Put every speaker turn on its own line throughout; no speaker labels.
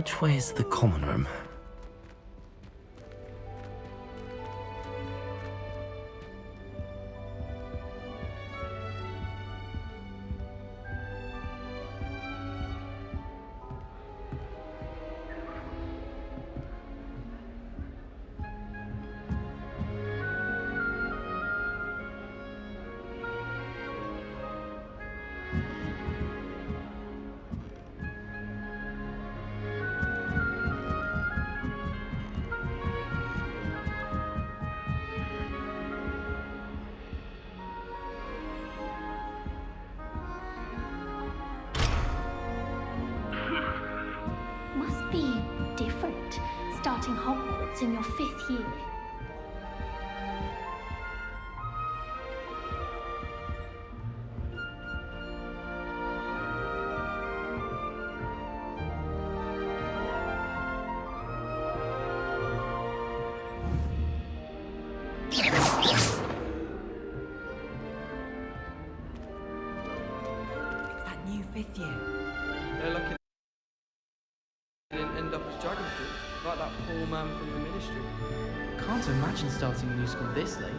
Which way is the common room?
Must be different, starting Hogwarts in your 5th year.
That new 5th year.
They're lucky they didn't end up as dragon fruit, like that poor man from the ministry.
Can't imagine starting a new school this late.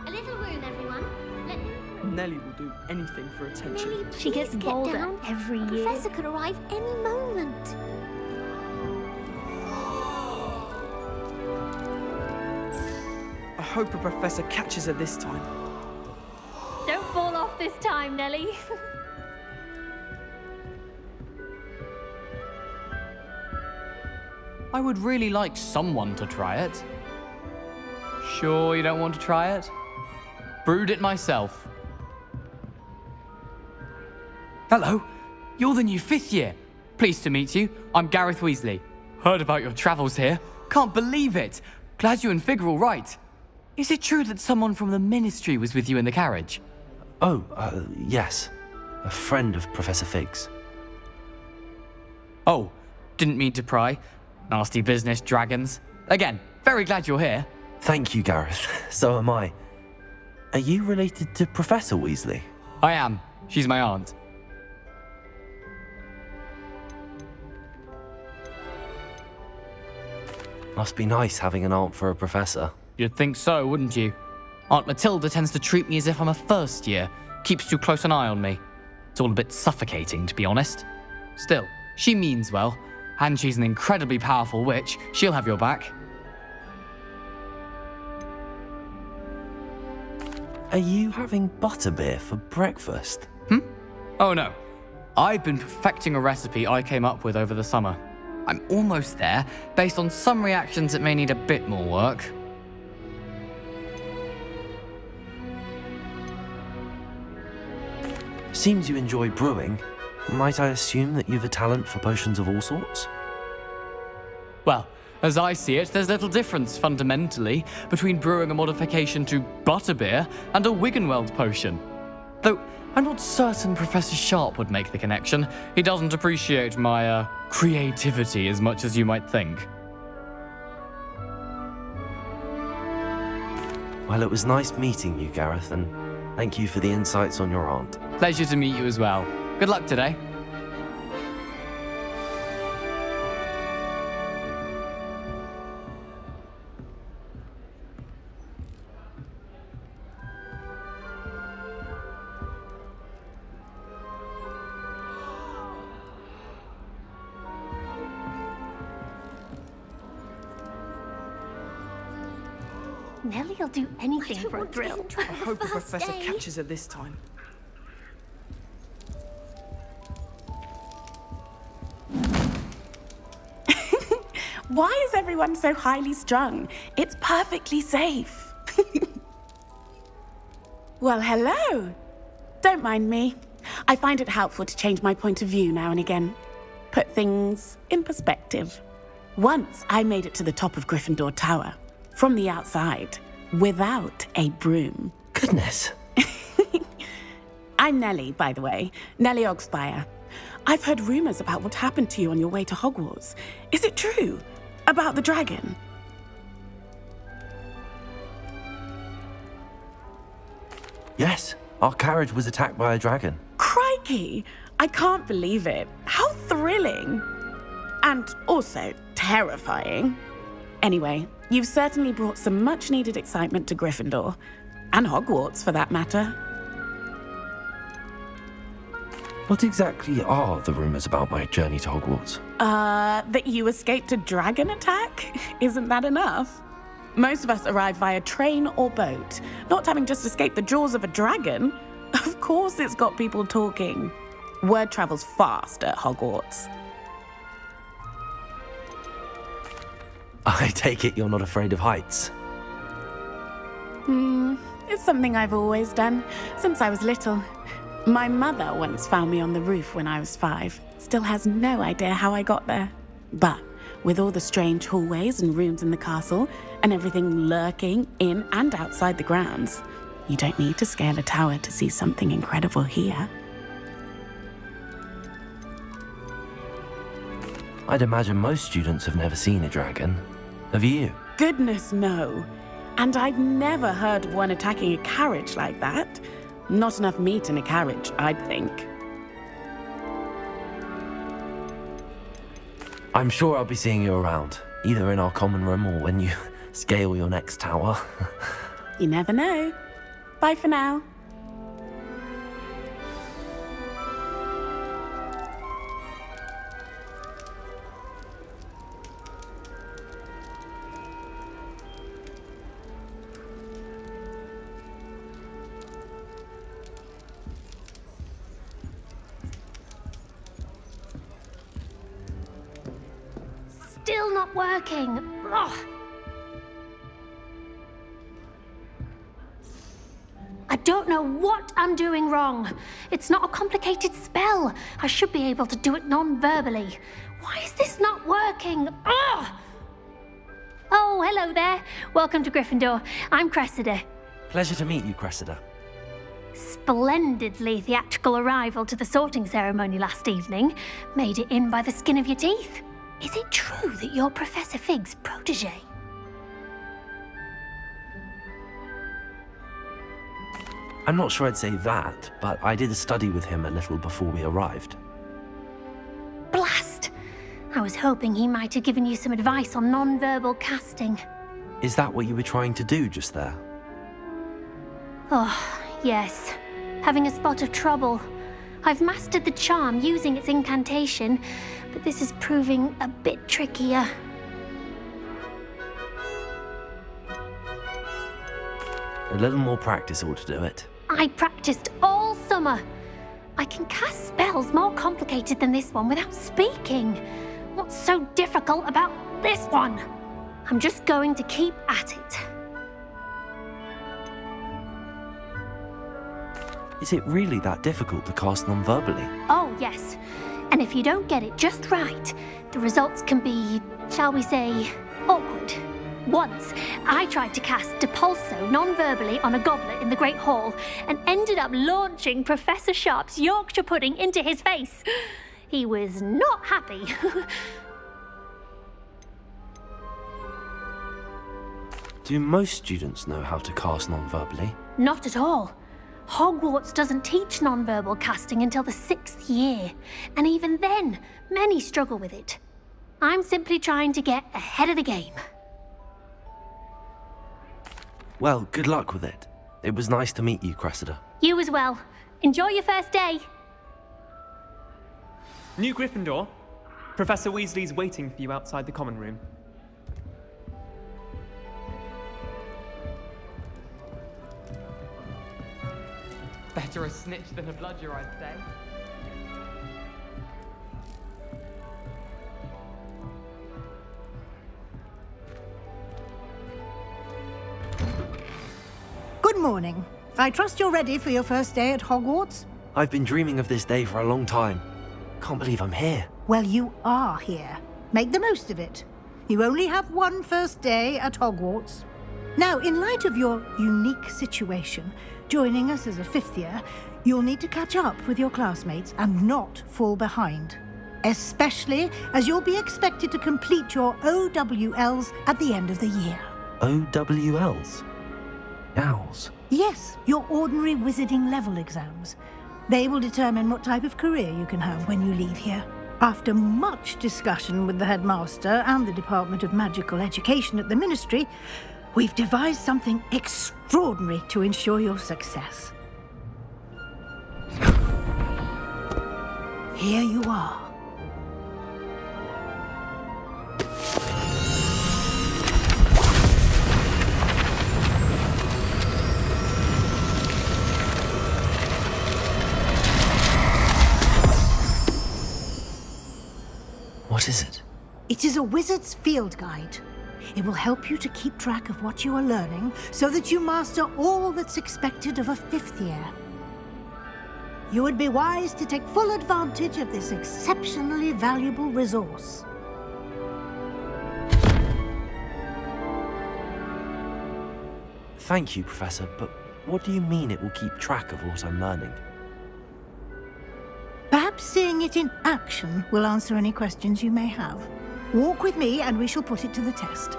A little room, everyone. Let me through.
Nelly will do anything for attention.
Nelly,
She gets
please get
bolder
down.
every
A
year.
professor could arrive any moment.
I hope a professor catches her this time.
Don't fall off this time, Nelly.
I would really like someone to try it. Sure you don't want to try it? Brewed it myself. Hello, you're the new 5th year. Pleased to meet you. I'm Gareth Weasley. Heard about your travels here. Can't believe it. Glad you and Fig are all right. Is it true that someone from the ministry was with you in the carriage?
Oh, yes. A friend of Professor Fig's.
Oh, didn't mean to pry. Nasty business, dragons. Again, very glad you're here.
Thank you, Gareth. So am I. Are you related to Professor Weasley?
I am. She's my aunt.
Must be nice having an aunt for a professor.
You'd think so, wouldn't you? Aunt Matilda tends to treat me as if I'm a first year. Keeps too close an eye on me. It's all a bit suffocating, to be honest. Still, she means well. And she's an incredibly powerful witch. She'll have your back.
Are you having butterbeer for breakfast?
Oh no. I've been perfecting a recipe I came up with over the summer. I'm almost there. Based on some reactions, it may need a bit more work.
Seems you enjoy brewing. Might I assume that you've a talent for potions of all sorts?
Well, as I see it, there's little difference, fundamentally, between brewing a modification to butterbeer and a Wiggenweld potion. Though, I'm not certain Professor Sharp would make the connection. He doesn't appreciate my, creativity as much as you might think.
Well, it was nice meeting you, Gareth, and thank you for the insights on your aunt.
Pleasure to meet you as well. Good luck today.
Nelly'll do anything
I don't
for a
want to get
thrill.
in trouble
I
the
hope a
first
professor
day.
catches her this time.
Why is everyone so highly strung? It's perfectly safe. Well, hello. Don't mind me. I find it helpful to change my point of view now and again. Put things in perspective. Once I made it to the top of Gryffindor Tower, from the outside, without a broom.
Goodness.
I'm Nelly, by the way. Nelly Ogspire. I've heard rumors about what happened to you on your way to Hogwarts. Is it true? About the dragon?
Yes, our carriage was attacked by a dragon.
Crikey! I can't believe it. How thrilling! And also terrifying. Anyway, you've certainly brought some much-needed excitement to Gryffindor. And Hogwarts, for that matter.
What exactly are the rumours about my journey to Hogwarts?
That you escaped a dragon attack? Isn't that enough? Most of us arrive via train or boat, not having just escaped the jaws of a dragon. Of course it's got people talking. Word travels fast at Hogwarts.
I take it you're not afraid of heights.
It's something I've always done, since I was little. My mother once found me on the roof when I was 5. Still has no idea how I got there. But with all the strange hallways and rooms in the castle, and everything lurking in and outside the grounds, you don't need to scale a tower to see something incredible here.
I'd imagine most students have never seen a dragon. Have you?
Goodness, no. And I've never heard of one attacking a carriage like that. Not enough meat in a carriage, I'd think.
I'm sure I'll be seeing you around, either in our common room or when you scale your next tower.
You never know. Bye for now.
Still not working. Ugh. I don't know what I'm doing wrong. It's not a complicated spell. I should be able to do it non-verbally. Why is this not working? Ugh. Oh, hello there. Welcome to Gryffindor. I'm Cressida.
Pleasure to meet you, Cressida.
Splendidly theatrical arrival to the sorting ceremony last evening. Made it in by the skin of your teeth. Is it true that you're Professor Fig's protege?
I'm not sure I'd say that, but I did study with him a little before we arrived.
Blast! I was hoping he might have given you some advice on non-verbal casting.
Is that what you were trying to do just there?
Oh, yes. Having a spot of trouble. I've mastered the charm using its incantation, but this is proving a bit trickier.
A little more practice ought to do it.
I practiced all summer. I can cast spells more complicated than this one without speaking. What's so difficult about this one? I'm just going to keep at it.
Is it really that difficult to cast non-verbally?
Oh, yes. And if you don't get it just right, the results can be, shall we say, awkward. Once, I tried to cast Depulso non-verbally on a goblet in the Great Hall and ended up launching Professor Sharp's Yorkshire pudding into his face. He was not happy.
Do most students know how to cast non-verbally?
Not at all. Hogwarts doesn't teach non-verbal casting until the 6th year, and even then, many struggle with it. I'm simply trying to get ahead of the game.
Well, good luck with it. It was nice to meet you, Cressida.
You as well. Enjoy your first day.
New Gryffindor. Professor Weasley's waiting for you outside the common room.
Better a snitch than a bludger, I'd say.
Good morning. I trust you're ready for your first day at Hogwarts?
I've been dreaming of this day for a long time. Can't believe I'm here.
Well, you are here. Make the most of it. You only have one first day at Hogwarts. Now, in light of your unique situation, joining us as a 5th year, you'll need to catch up with your classmates and not fall behind. Especially as you'll be expected to complete your OWLs at the end of the year.
OWLs? Owls?
Yes, your ordinary wizarding level exams. They will determine what type of career you can have when you leave here. After much discussion with the headmaster and the Department of Magical Education at the Ministry, we've devised something extraordinary to ensure your success. Here you are.
What is it?
It is a wizard's field guide. It will help you to keep track of what you are learning so that you master all that's expected of a 5th year. You would be wise to take full advantage of this exceptionally valuable resource.
Thank you, Professor, but what do you mean it will keep track of what I'm learning?
Perhaps seeing it in action will answer any questions you may have. Walk with me and we shall put it to the test.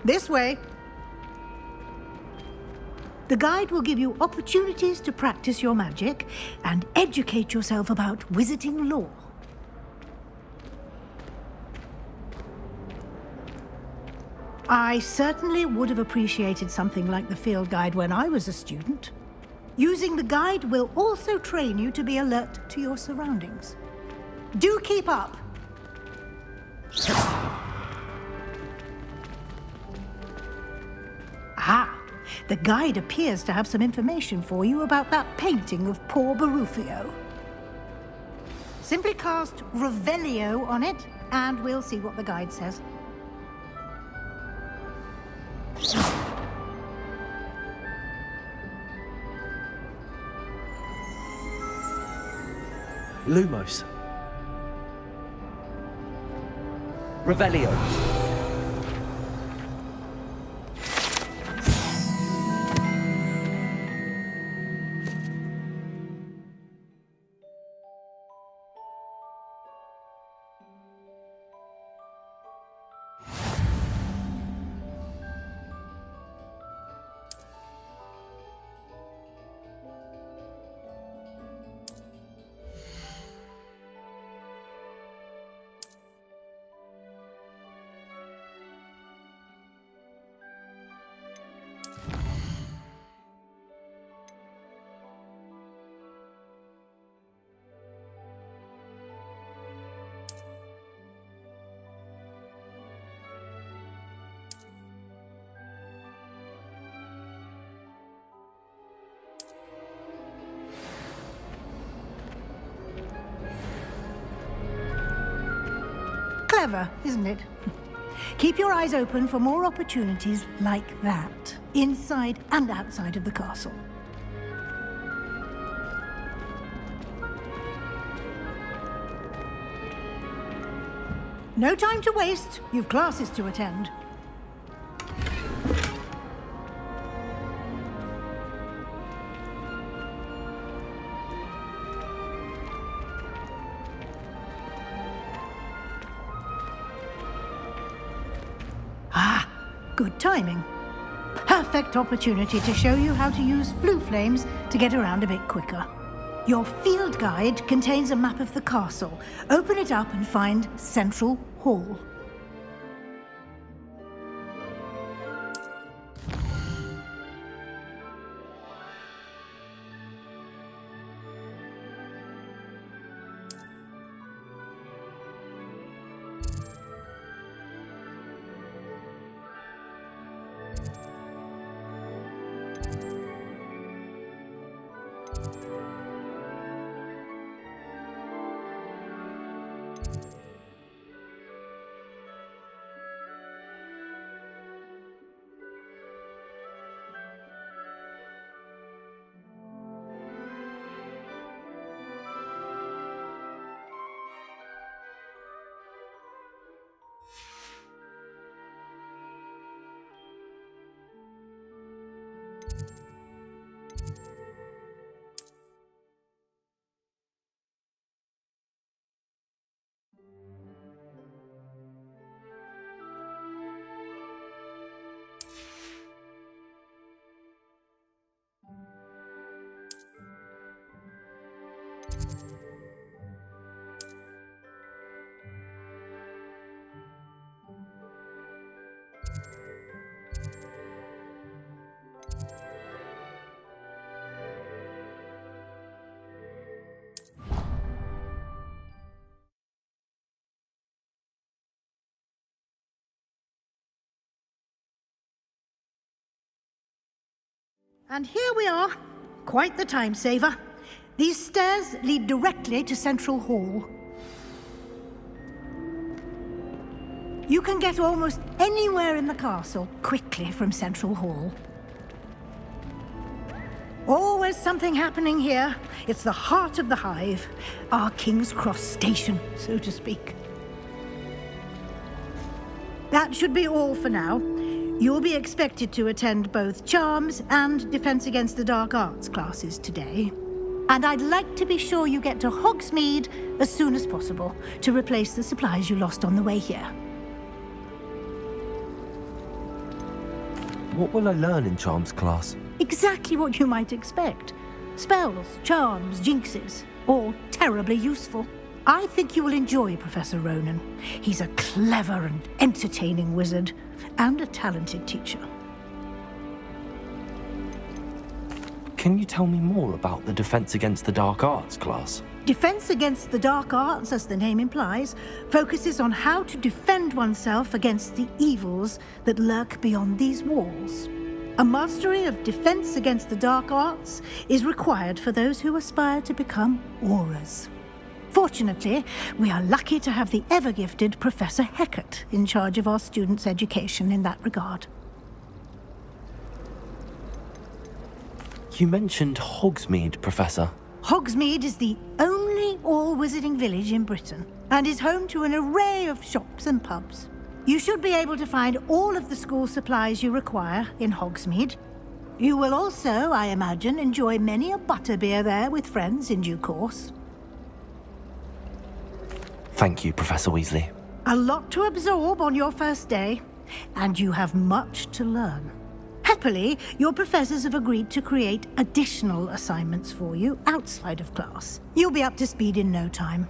This way. The guide will give you opportunities to practice your magic and educate yourself about wizarding lore. I certainly would have appreciated something like the field guide when I was a student. Using the guide will also train you to be alert to your surroundings. Do keep up! Ah, the guide appears to have some information for you about that painting of poor Barufio. Simply cast Revelio on it, and we'll see what the guide says.
Lumos. Revelio.
Clever, isn't it? Keep your eyes open for more opportunities like that, inside and outside of the castle. No time to waste. You've classes to attend. Good timing. Perfect opportunity to show you how to use flue flames to get around a bit quicker. Your field guide contains a map of the castle. Open it up and find Central Hall. And here we are. Quite the time saver. These stairs lead directly to Central Hall. You can get almost anywhere in the castle quickly from Central Hall. Always something happening here. It's the heart of the hive, our King's Cross station, so to speak. That should be all for now. You'll be expected to attend both Charms and Defense Against the Dark Arts classes today. And I'd like to be sure you get to Hogsmeade as soon as possible to replace the supplies you lost on the way here.
What will I learn in Charms class?
Exactly what you might expect. Spells, charms, jinxes, all terribly useful. I think you will enjoy Professor Ronan. He's a clever and entertaining wizard, and a talented teacher.
Can you tell me more about the Defense Against the Dark Arts class?
Defense Against the Dark Arts, as the name implies, focuses on how to defend oneself against the evils that lurk beyond these walls. A mastery of Defense Against the Dark Arts is required for those who aspire to become auras. Fortunately, we are lucky to have the ever-gifted Professor Hecat in charge of our students' education in that regard.
You mentioned Hogsmeade, Professor.
Hogsmeade is the only all-wizarding village in Britain and is home to an array of shops and pubs. You should be able to find all of the school supplies you require in Hogsmeade. You will also, I imagine, enjoy many a butterbeer there with friends in due course.
Thank you, Professor Weasley.
A lot to absorb on your first day, and you have much to learn. Happily, your professors have agreed to create additional assignments for you outside of class. You'll be up to speed in no time.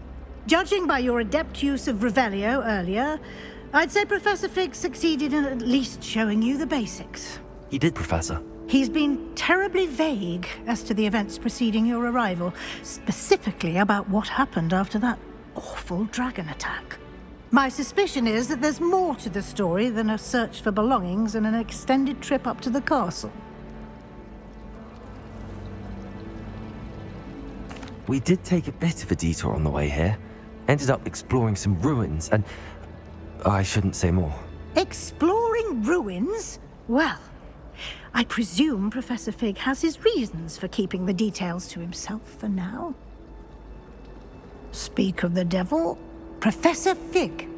Judging by your adept use of Revelio earlier, I'd say Professor Fig succeeded in at least showing you the basics.
He did, Professor.
He's been terribly vague as to the events preceding your arrival, specifically about what happened after that awful dragon attack. My suspicion is that there's more to the story than a search for belongings and an extended trip up to the castle.
We did take a bit of a detour on the way here. Ended up exploring some ruins and... I shouldn't say more.
Exploring ruins? Well, I presume Professor Fig has his reasons for keeping the details to himself for now. Speak of the devil, Professor Fig.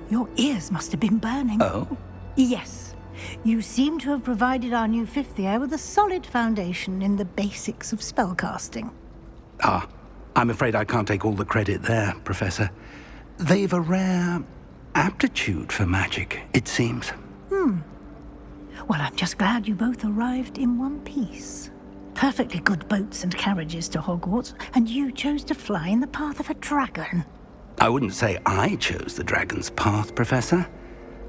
Your ears must have been burning.
Oh?
Yes. You seem to have provided our new fifth year with a solid foundation in the basics of spellcasting.
Ah, I'm afraid I can't take all the credit there, Professor. They've a rare aptitude for magic, it seems.
Well, I'm just glad you both arrived in one piece. Perfectly good boats and carriages to Hogwarts, and you chose to fly in the path of a dragon.
I wouldn't say I chose the dragon's path, Professor.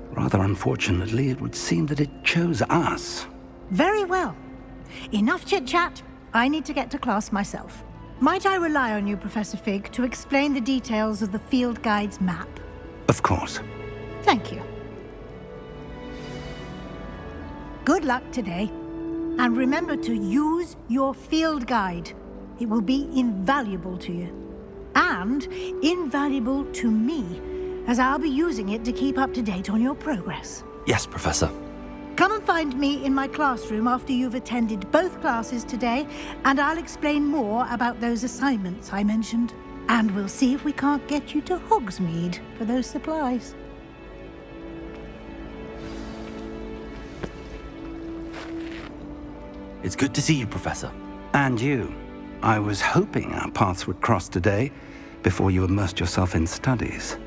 Rather unfortunately, it would seem that it chose us.
Very well. Enough chit-chat. I need to get to class myself. Might I rely on you, Professor Fig, to explain the details of the field guide's map?
Of course.
Thank you. Good luck today. And remember to use your field guide. It will be invaluable to you. And invaluable to me, as I'll be using it to keep up to date on your progress.
Yes, Professor.
Come and find me in my classroom after you've attended both classes today, and I'll explain more about those assignments I mentioned. And we'll see if we can't get you to Hogsmeade for those supplies.
It's good to see you, Professor.
And you. I was hoping our paths would cross today, before you immersed yourself in studies.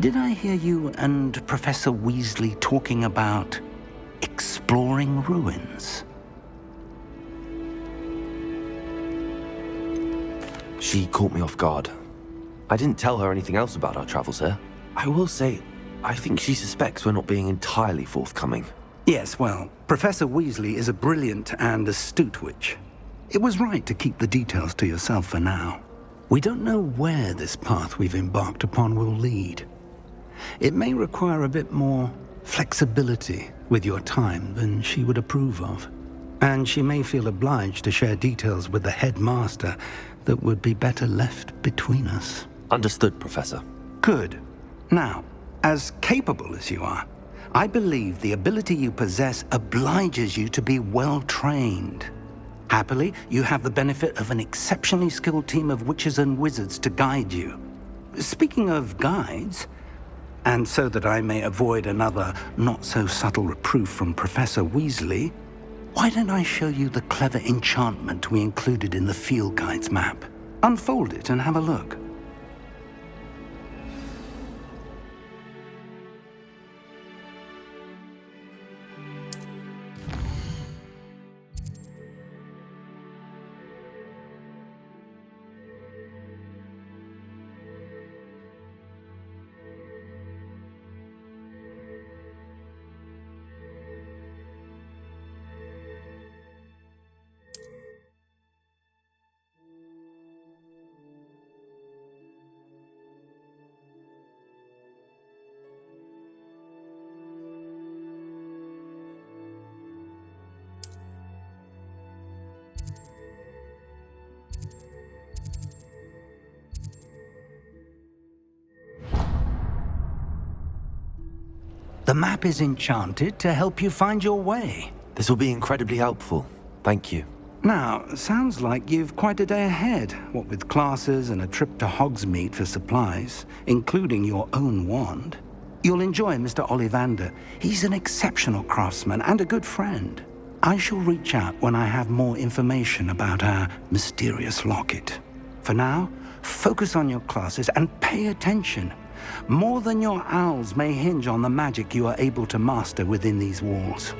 Did I hear you and Professor Weasley talking about exploring ruins?
She caught me off guard. I didn't tell her anything else about our travels here. I will say, I think she suspects we're not being entirely forthcoming.
Yes, well, Professor Weasley is a brilliant and astute witch. It was right to keep the details to yourself for now. We don't know where this path we've embarked upon will lead. It may require a bit more flexibility with your time than she would approve of. And she may feel obliged to share details with the headmaster that would be better left between us.
Understood, Professor.
Good. Now, as capable as you are, I believe the ability you possess obliges you to be well trained. Happily, you have the benefit of an exceptionally skilled team of witches and wizards to guide you. Speaking of guides, and so that I may avoid another not-so-subtle reproof from Professor Weasley, why don't I show you the clever enchantment we included in the field guide's map? Unfold it and have a look. The map is enchanted to help you find your way.
This will be incredibly helpful. Thank you.
Now, sounds like you've quite a day ahead, what with classes and a trip to Hogsmeade for supplies, including your own wand. You'll enjoy Mr. Ollivander. He's an exceptional craftsman and a good friend. I shall reach out when I have more information about our mysterious locket. For now, focus on your classes and pay attention. More than your owls may hinge on the magic you are able to master within these walls.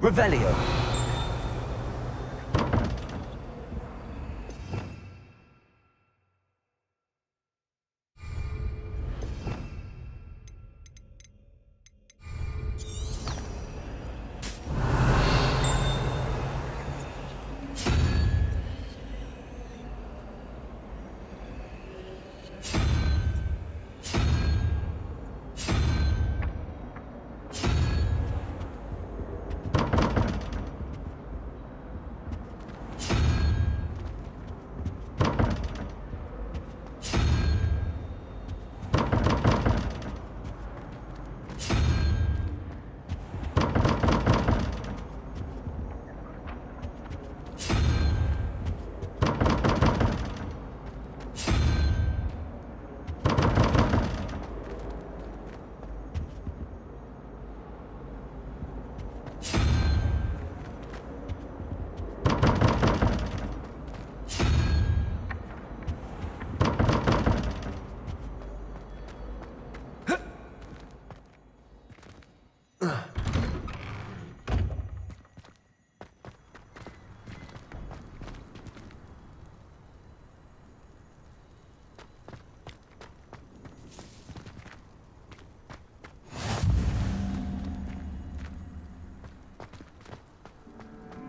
Revelio.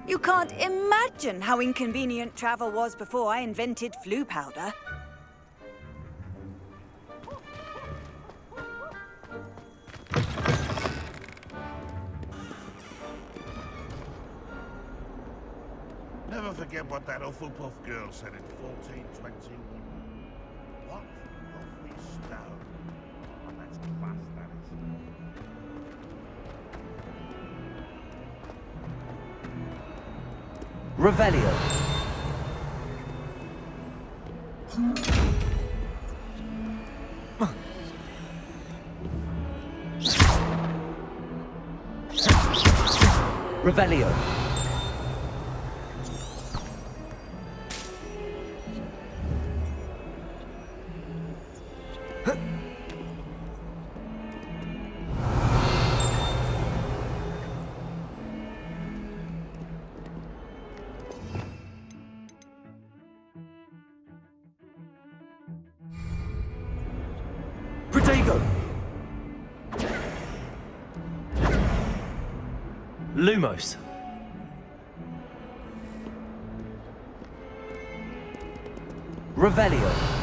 You can't imagine how inconvenient travel was before I invented flu powder.
Never forget what that Hufflepuff girl said in 1421. What? Lovely stone. Oh, that's class, that is.
Revelio. Revelio. Protego. Lumos. Revelio.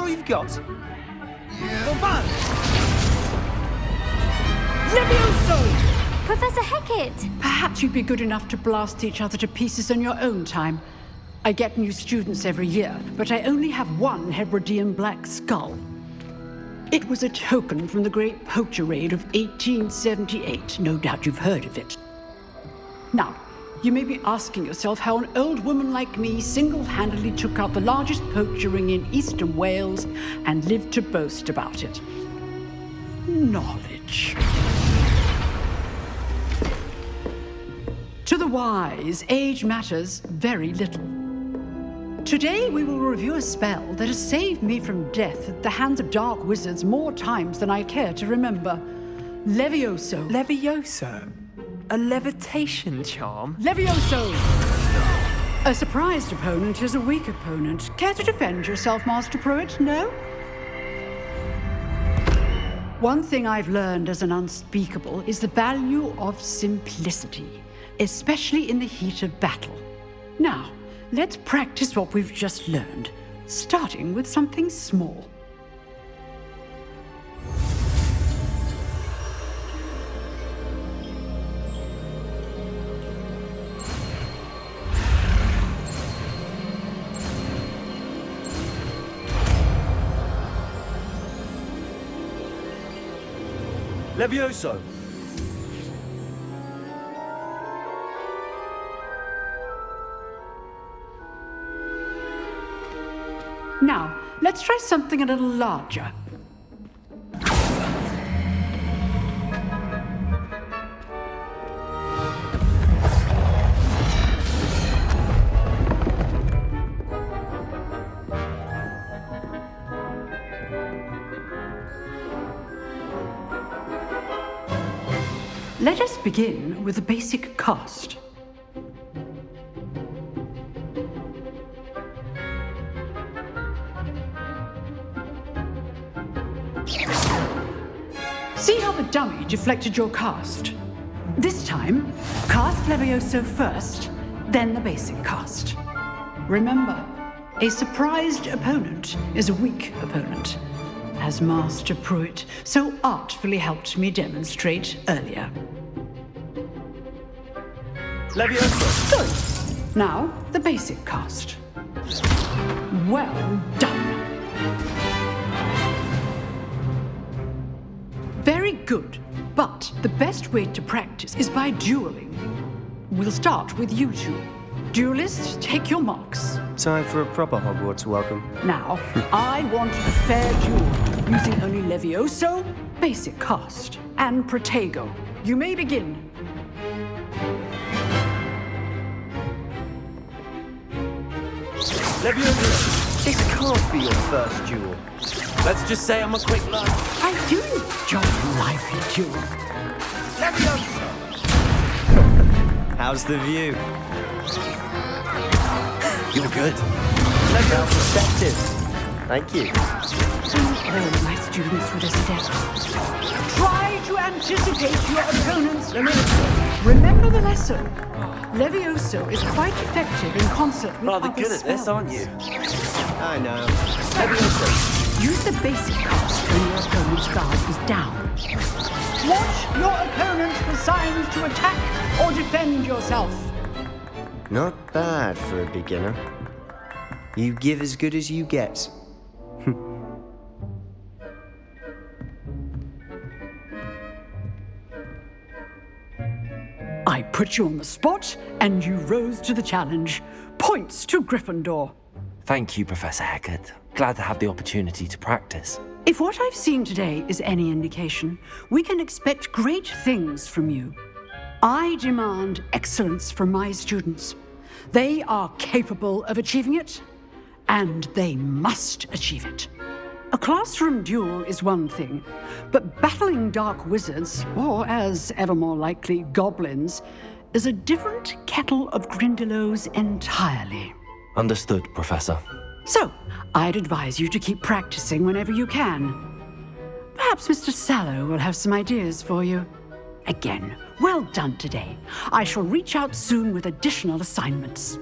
all you've got?
Come on!
Levioso!
Professor Hecat!
Perhaps you'd be good enough to blast each other to pieces in your own time. I get new students every year, but I only have one Hebridean black skull. It was a token from the Great Poacher Raid of 1878. No doubt you've heard of it. Now, you may be asking yourself how an old woman like me single-handedly took out the largest poacher ring in eastern Wales and lived to boast about it. Knowledge. To the wise, age matters very little. Today we will review a spell that has saved me from death at the hands of dark wizards more times than I care to remember. Levioso.
Levioso? A levitation charm?
Levioso! A surprised opponent is a weak opponent. Care to defend yourself, Master Pruitt? No? One thing I've learned as an unspeakable is the value of simplicity, especially in the heat of battle. Now, let's practice what we've just learned, starting with something small.
Levioso!
Now, let's try something a little larger. Let us begin with a basic cast. See how the dummy deflected your cast? This time, cast Levioso first, then the basic cast. Remember, a surprised opponent is a weak opponent, as Master Pruitt so artfully helped me demonstrate earlier.
Levioso!
Good. Now, the basic cast. Well done. Very good, but the best way to practice is by dueling. We'll start with you two. Duelists, take your marks.
Time for a proper Hogwarts welcome.
Now, I want a fair duel, using only Levioso, basic cast, and Protego. You may begin.
Levioso, this can't be your first duel. Let's just say I'm a quick learner.
I do enjoy a lively duel.
Levioso! How's the view? You're good. Levioso, perspective. Thank you.
All my students would accept. Try to anticipate your opponent's Levioso. Remember the lesson. Levioso is quite effective in concert with
rather
other
good at this,
spells.
aren't you? I know. Levioso.
Use the basic cast when your opponent's guard is down. Watch your opponent for signs to attack or defend yourself.
Not bad for a beginner. You give as good as you get.
I put you on the spot, and you rose to the challenge. Points to Gryffindor.
Thank you, Professor Hecat. Glad to have the opportunity to practice.
If what I've seen today is any indication, we can expect great things from you. I demand excellence from my students. They are capable of achieving it, and they must achieve it. A classroom duel is one thing, but battling dark wizards, or as ever more likely, goblins, is a different kettle of Grindylows entirely.
Understood, Professor.
So, I'd advise you to keep practicing whenever you can. Perhaps Mr. Sallow will have some ideas for you. Again, well done today. I shall reach out soon with additional assignments.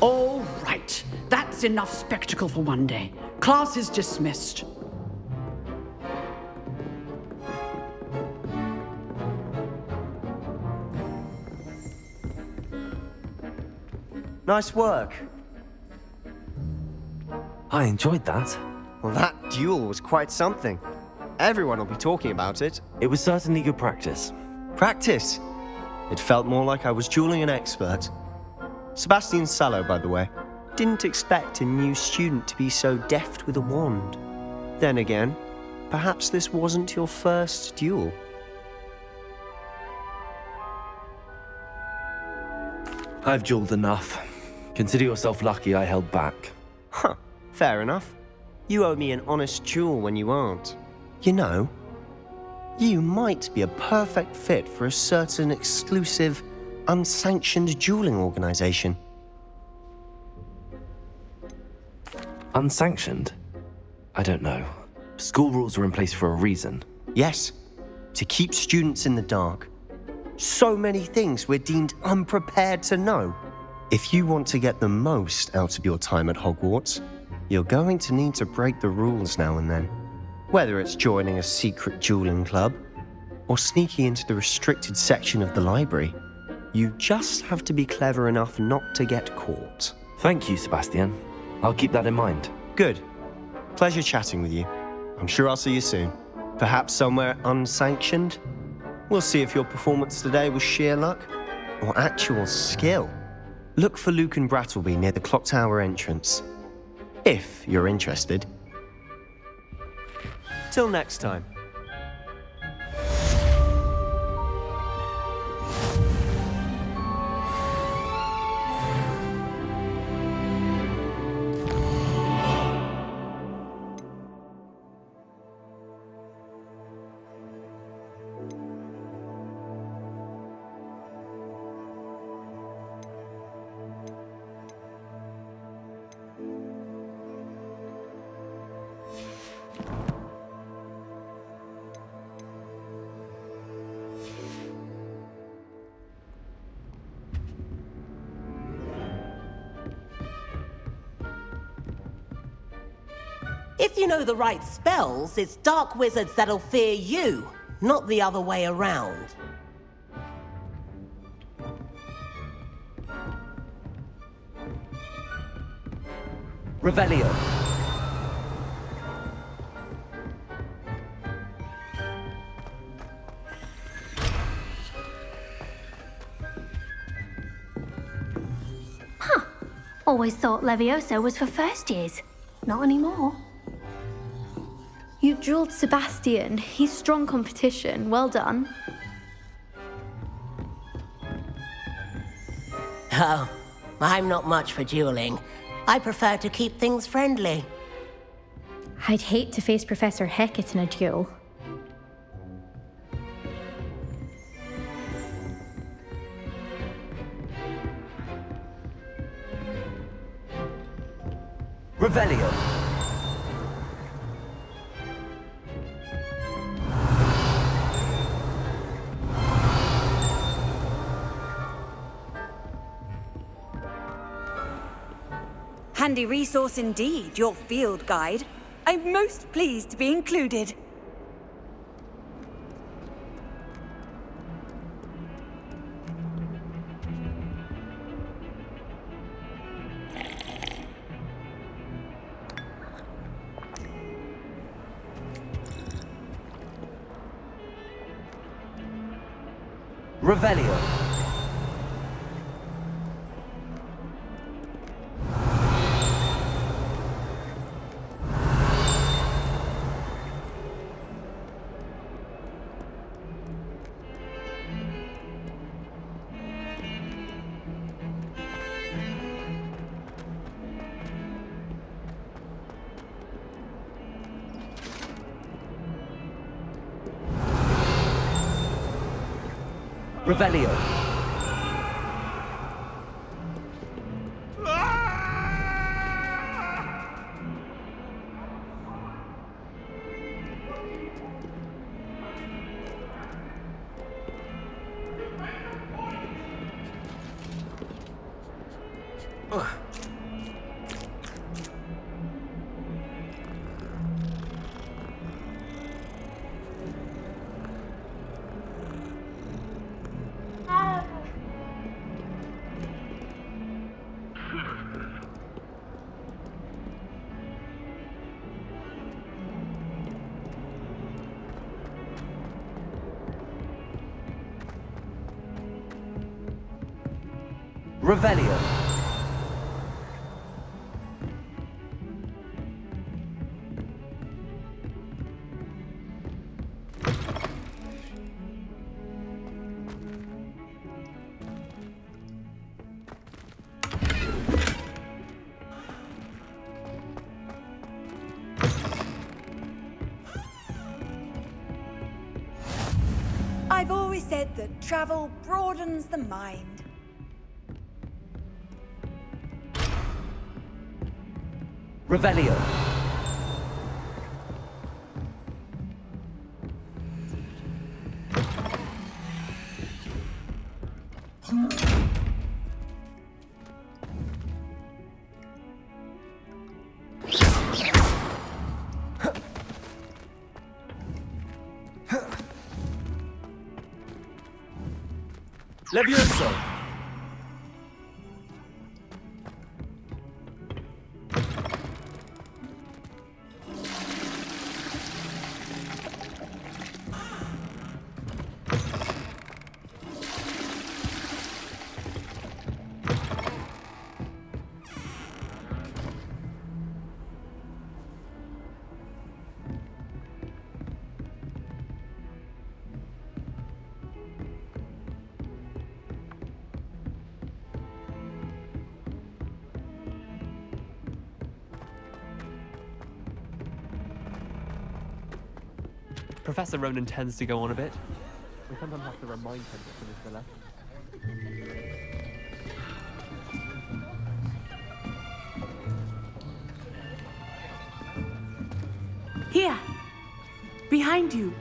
All right, that That's enough spectacle for one day. Class is dismissed.
Nice work.
I enjoyed that.
Well, that duel was quite something. Everyone will be talking about it.
It was certainly good practice.
Practice? It felt more like I was dueling an expert. Sebastian Sallow, by the way. Didn't expect a new student to be so deft with a wand. Then again, perhaps this wasn't your first duel.
I've dueled enough. Consider yourself lucky I held back.
Huh, fair enough. You owe me an honest duel when you aren't. You know, you might be a perfect fit for a certain exclusive, unsanctioned dueling organization.
Unsanctioned? I don't know. School rules are in place for a reason.
Yes, to keep students in the dark. So many things we're deemed unprepared to know. If you want to get the most out of your time at Hogwarts, you're going to need to break the rules now and then. Whether it's joining a secret dueling club, or sneaking into the restricted section of the library, you just have to be clever enough not to get caught.
Thank you, Sebastian. I'll keep that in mind.
Good. Pleasure chatting with you. I'm sure I'll see you soon. Perhaps somewhere unsanctioned? We'll see if your performance today was sheer luck or actual skill. Look for Luke and Brattleby near the clock tower entrance, if you're interested. Till next time.
If you know the right spells, it's dark wizards that'll fear you, not the other way around.
Revelio.
Always thought Levioso was for first years. Not anymore.
You dueled Sebastian. He's strong competition. Well done.
Oh, I'm not much for dueling. I prefer to keep things friendly.
I'd hate to face Professor Hecat in a duel.
Revelio.
Handy resource indeed, your field guide. I'm most pleased to be included.
Revelio. Revelio.
Revelio.
I've always said that travel broadens the mind.
Revelio.
Levioso!
Professor Ronan tends to go on a bit. We sometimes have to remind him to finish the lesson.
Here. Behind you.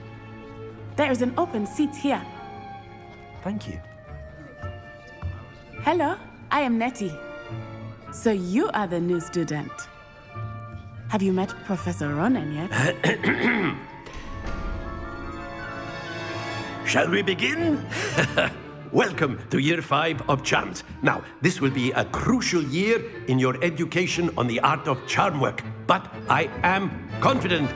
There is an open seat here.
Thank you.
Hello, I am Nettie. So you are the new student. Have you met Professor Ronan yet?
Shall we begin? Welcome to Year 5 of Charms. Now, this will be a crucial year in your education on the art of charm work, but I am confident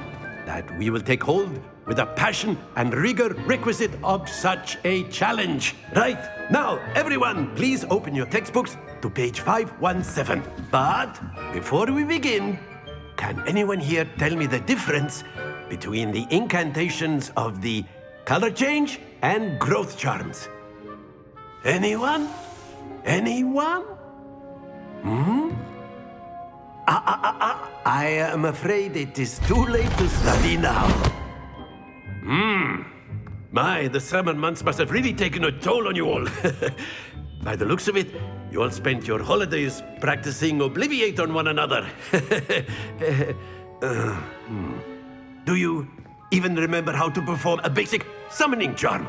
that we will take hold with the passion and rigor requisite of such a challenge. Right, now, everyone, please open your textbooks to page 517. But before we begin, can anyone here tell me the difference between the incantations of the color change and growth charms? Anyone? Anyone? I am afraid it is too late to study now. My, the summer months must have really taken a toll on you all. By the looks of it, you all spent your holidays practicing Obliviate on one another. Do you even remember how to perform a basic summoning charm?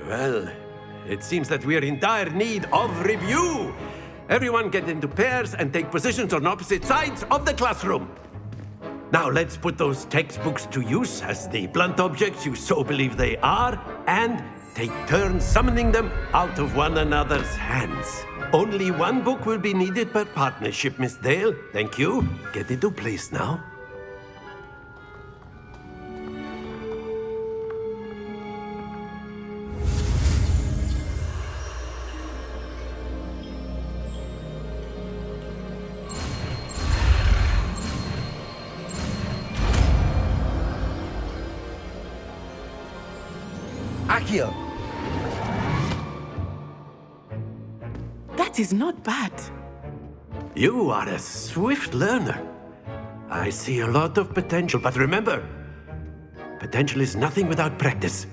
Well, it seems that we are in dire need of review. Everyone get into pairs and take positions on opposite sides of the classroom. Now let's put those textbooks to use as the blunt objects you so believe they are, and take turns summoning them out of one another's hands. Only one book will be needed per partnership, Miss Dale. Thank you. Get into place now.
Accio!
That is not bad.
You are a swift learner. I see a lot of potential, but remember, potential is nothing without practice.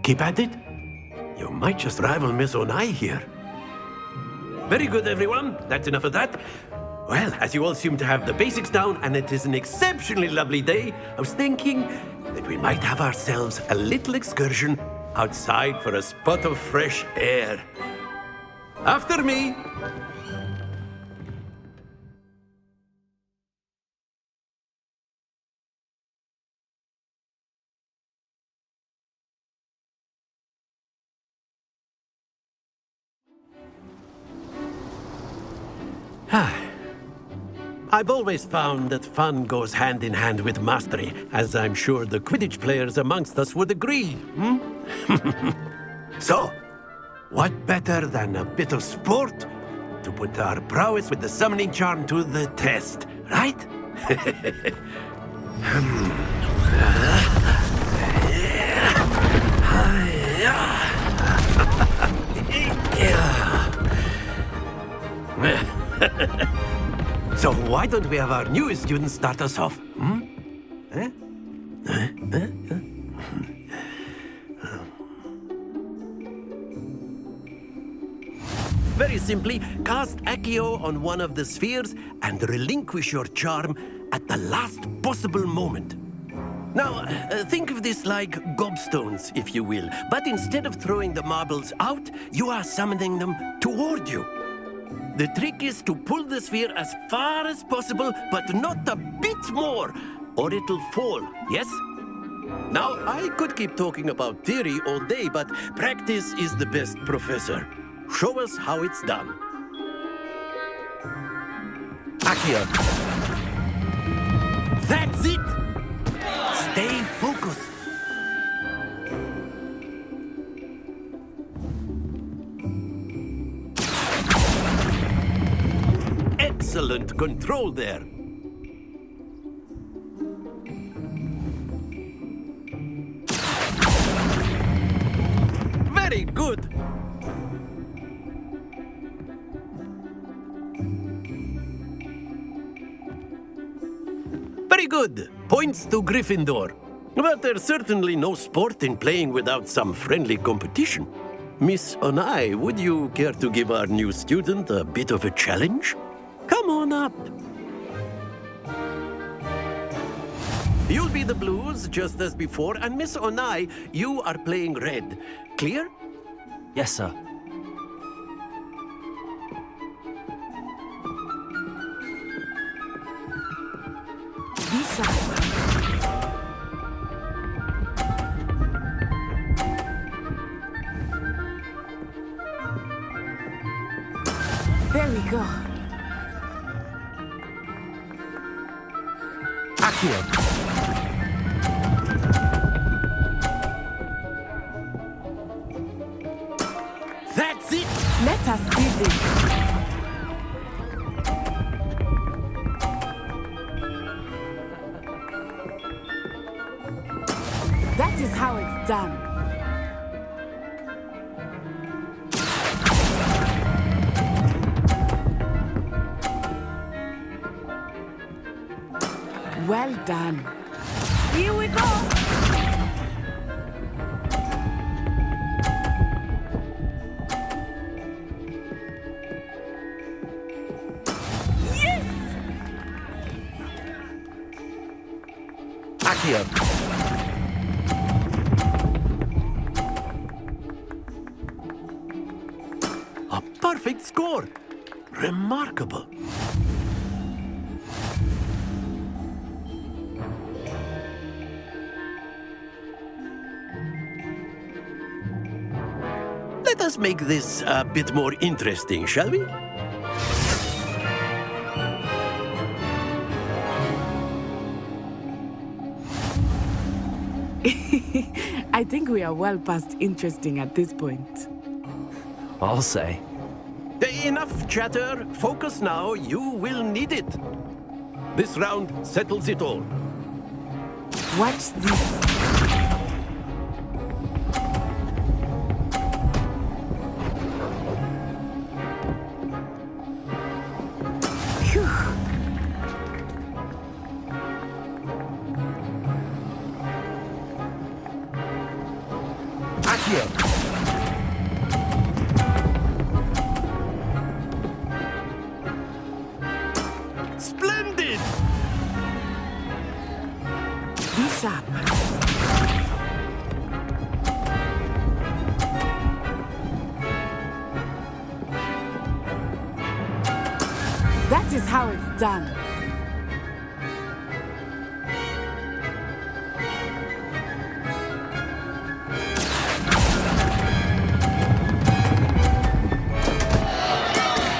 Keep at it. You might just rival Miss Onai here. Very good, everyone. That's enough of that. Well, as you all seem to have the basics down, and it is an exceptionally lovely day, I was thinking that we might have ourselves a little excursion outside for a spot of fresh air. After me. I've always found that fun goes hand in hand with mastery, as I'm sure the Quidditch players amongst us would agree. So, what better than a bit of sport to put our prowess with the summoning charm to the test, right? So why don't we have our newest student start us off? Eh? Very simply, cast Accio on one of the spheres and relinquish your charm at the last possible moment. Now, think of this like gobstones, if you will, but instead of throwing the marbles out, you are summoning them toward you. The trick is to pull the sphere as far as possible, but not a bit more, or it'll fall, yes? Now, I could keep talking about theory all day, but practice is the best professor. Show us how it's done. Accio. That's it! Stay focused. Excellent control there. Very good. Very good. Points to Gryffindor. But there's certainly no sport in playing without some friendly competition. Miss Onai, would you care to give our new student a bit of a challenge? Come on up. You'll be the blues, just as before, and Miss Onai, you are playing red. Clear?
Yes, sir.
There we go.
Accio.
That's it!
Let us see this. That is how it's done. Well done. Here we go. Yes!
Accio. A perfect score. Remarkable. Let us make this a bit more interesting, shall we?
I think we are well past interesting at this point.
I'll say.
Enough chatter. Focus now. You will need it. This round settles it all.
Watch this.
Splendid!
Be sharp. That is how it's done.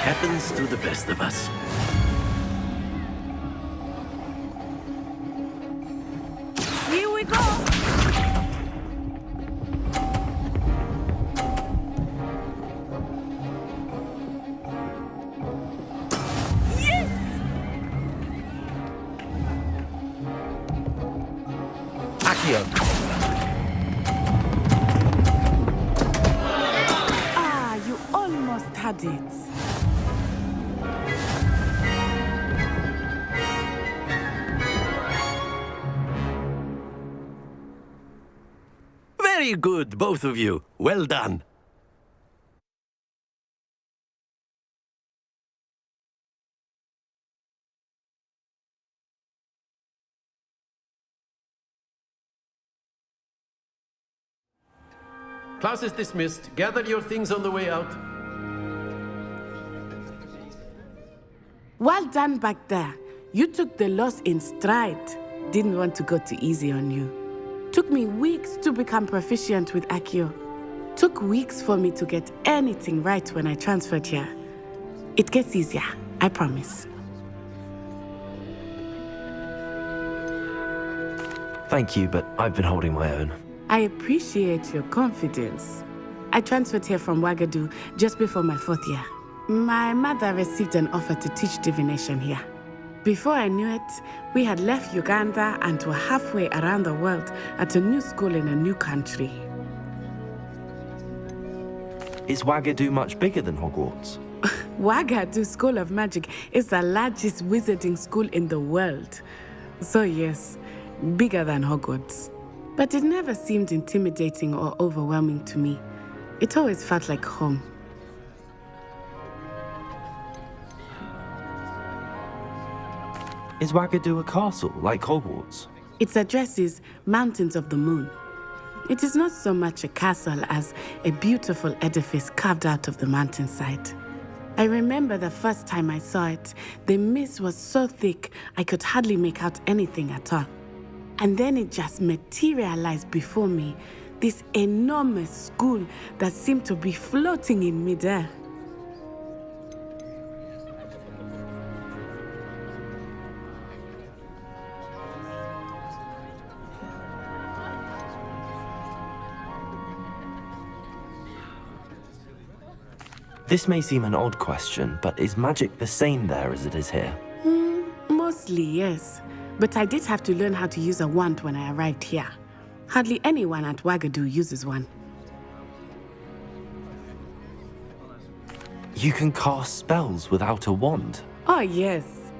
Happens to the best of us.
Here we go.
Accio!
Ah, you almost had it.
Very good, both of you. Well done. Class is dismissed. Gather your things on the way out.
Well done back there. You took the loss in stride. Didn't want to go too easy on you. Took me weeks to become proficient with Accio. Took weeks for me to get anything right when I transferred here. It gets easier, I promise.
Thank you, but I've been holding my own.
I appreciate your confidence. I transferred here from Ouagadougou just before my 4th year. My mother received an offer to teach divination here. Before I knew it, we had left Uganda and were halfway around the world at a new school in a new country.
Is Ouagadougou much bigger than Hogwarts?
Ouagadougou School of Magic is the largest wizarding school in the world. So yes, bigger than Hogwarts. But it never seemed intimidating or overwhelming to me. It always felt like home.
Is Ouagadougou a castle, like Hogwarts?
Its address is Mountains of the Moon. It is not so much a castle as a beautiful edifice carved out of the mountainside. I remember the first time I saw it, the mist was so thick I could hardly make out anything at all. And then it just materialized before me, this enormous school that seemed to be floating in midair.
This may seem an odd question, but is magic the same there as it is here?
Mostly, yes. But I did have to learn how to use a wand when I arrived here. Hardly anyone at Ouagadougou uses one.
You can cast spells without a wand?
Oh, yes.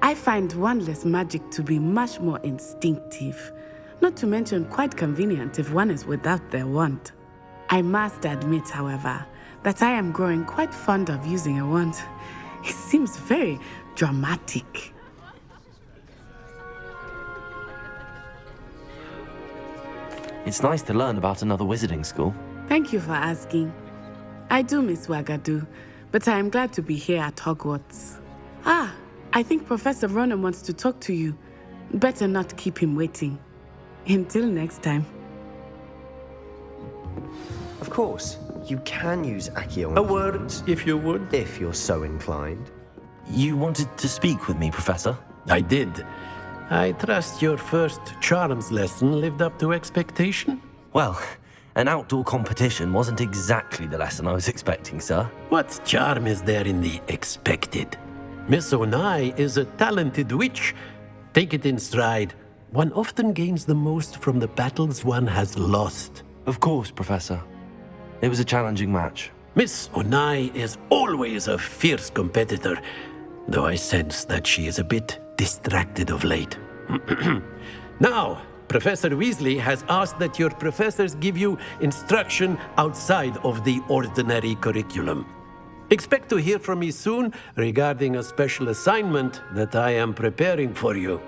I find wandless magic to be much more instinctive. Not to mention quite convenient if one is without their wand. I must admit, however, that I am growing quite fond of using a wand. It seems very dramatic.
It's nice to learn about another wizarding school.
Thank you for asking. I do miss Ouagadougou, but I am glad to be here at Hogwarts. Ah, I think Professor Ronan wants to talk to you. Better not keep him waiting. Until next time.
Of course, you can use Accio.
A word, if you would.
If you're so inclined.
You wanted to speak with me, Professor?
I did. I trust your first charms lesson lived up to expectation?
Well, an outdoor competition wasn't exactly the lesson I was expecting, sir.
What charm is there in the expected? Miss Onai is a talented witch. Take it in stride. One often gains the most from the battles one has lost.
Of course, Professor. It was a challenging match.
Miss Onai is always a fierce competitor, though I sense that she is a bit distracted of late. Now, Professor Weasley has asked that your professors give you instruction outside of the ordinary curriculum. Expect to hear from me soon regarding a special assignment that I am preparing for you.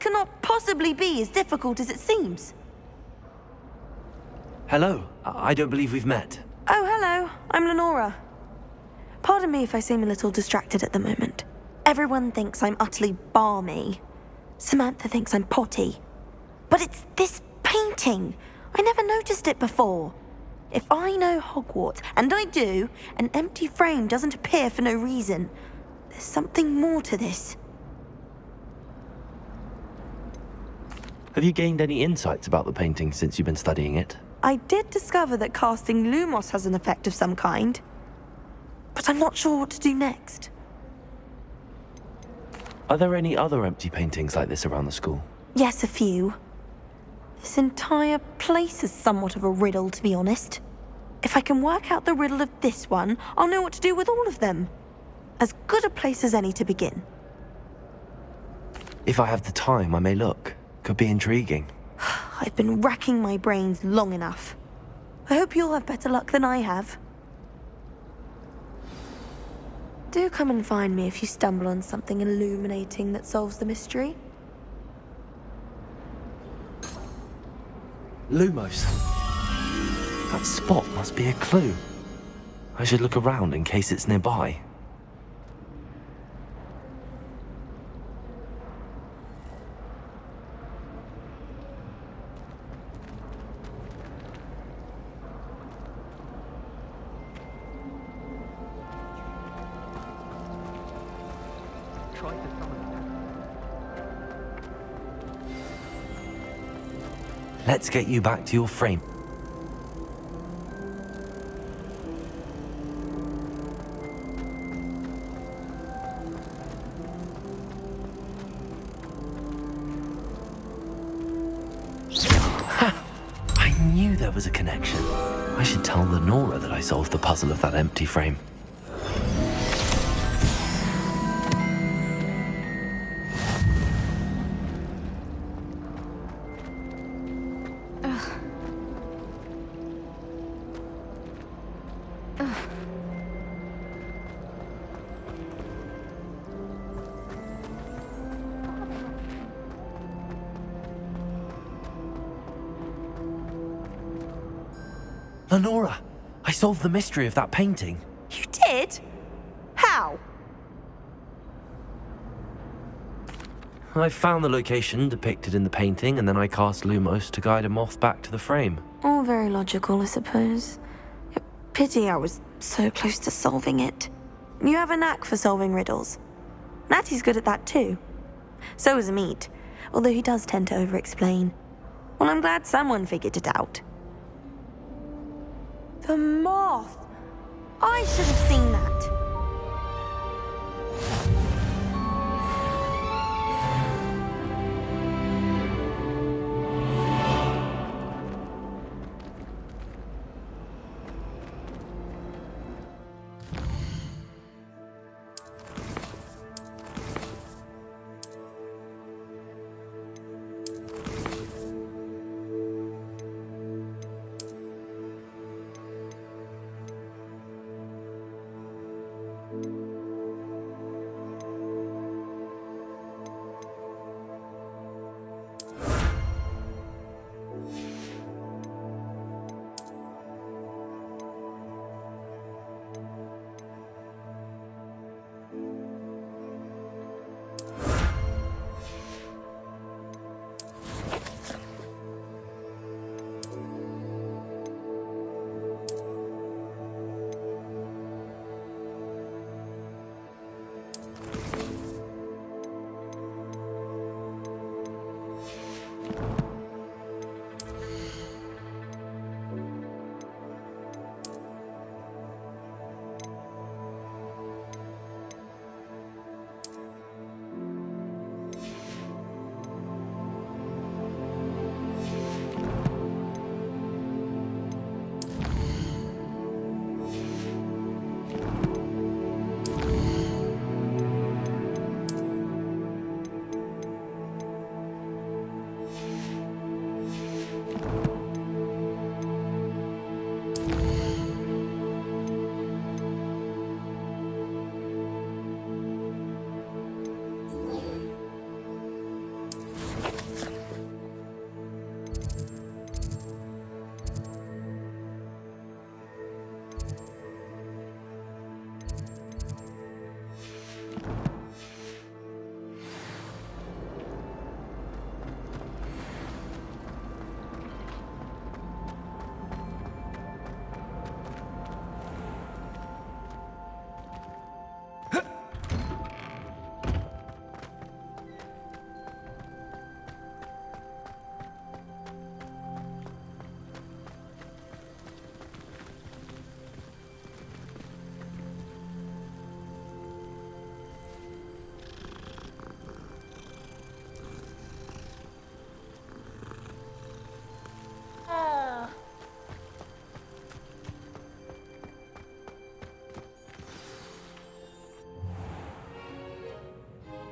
cannot possibly be as difficult as it seems.
Hello. I don't believe we've met.
Oh, hello. I'm Lenora. Pardon me if I seem a little distracted at the moment. Everyone thinks I'm utterly balmy. Samantha thinks I'm potty. But it's this painting. I never noticed it before. If I know Hogwarts, and I do, an empty frame doesn't appear for no reason. There's something more to this.
Have you gained any insights about the painting since you've been studying it?
I did discover that casting Lumos has an effect of some kind. But I'm not sure what to do next.
Are there any other empty paintings like this around the school?
Yes, a few. This entire place is somewhat of a riddle, to be honest. If I can work out the riddle of this one, I'll know what to do with all of them. As good a place as any to begin.
If I have the time, I may look. Could be intriguing.
I've been racking my brains long enough. I hope you'll have better luck than I have. Do come and find me if you stumble on something illuminating that solves the mystery.
Lumos. That spot must be a clue. I should look around in case it's nearby. Let's get you back to your frame. Ha! I knew there was a connection. I should tell Lenora that I solved the puzzle of that empty frame. Lenora, I solved the mystery of that painting.
You did? How?
I found the location depicted in the painting, and then I cast Lumos to guide a moth back to the frame.
All very logical, I suppose. Pity I was so close to solving it. You have a knack for solving riddles. Natty's good at that too. So is Meat, although he does tend to over-explain. Well, I'm glad someone figured it out. The moth! I should have seen that.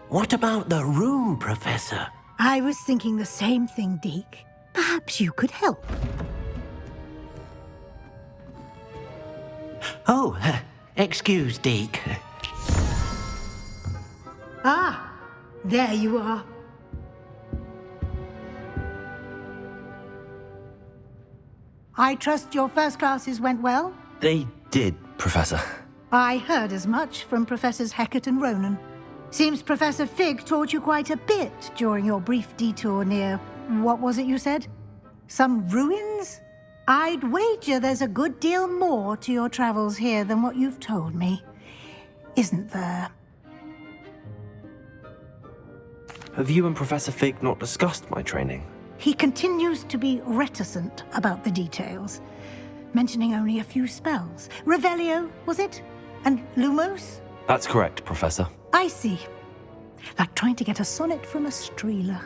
What about the room, Professor?
I was thinking the same thing, Deke. Perhaps you could help.
Oh, excuse, Deke.
Ah, there you are. I trust your first classes went well?
They did, Professor.
I heard as much from Professors Hecat and Ronan. Seems Professor Fig taught you quite a bit during your brief detour near... what was it you said? Some ruins? I'd wager there's a good deal more to your travels here than what you've told me. Isn't there?
Have you and Professor Fig not discussed my training?
He continues to be reticent about the details, mentioning only a few spells. Revelio, was it? And Lumos?
That's correct, Professor.
I see. Like trying to get a sonnet from a streeler.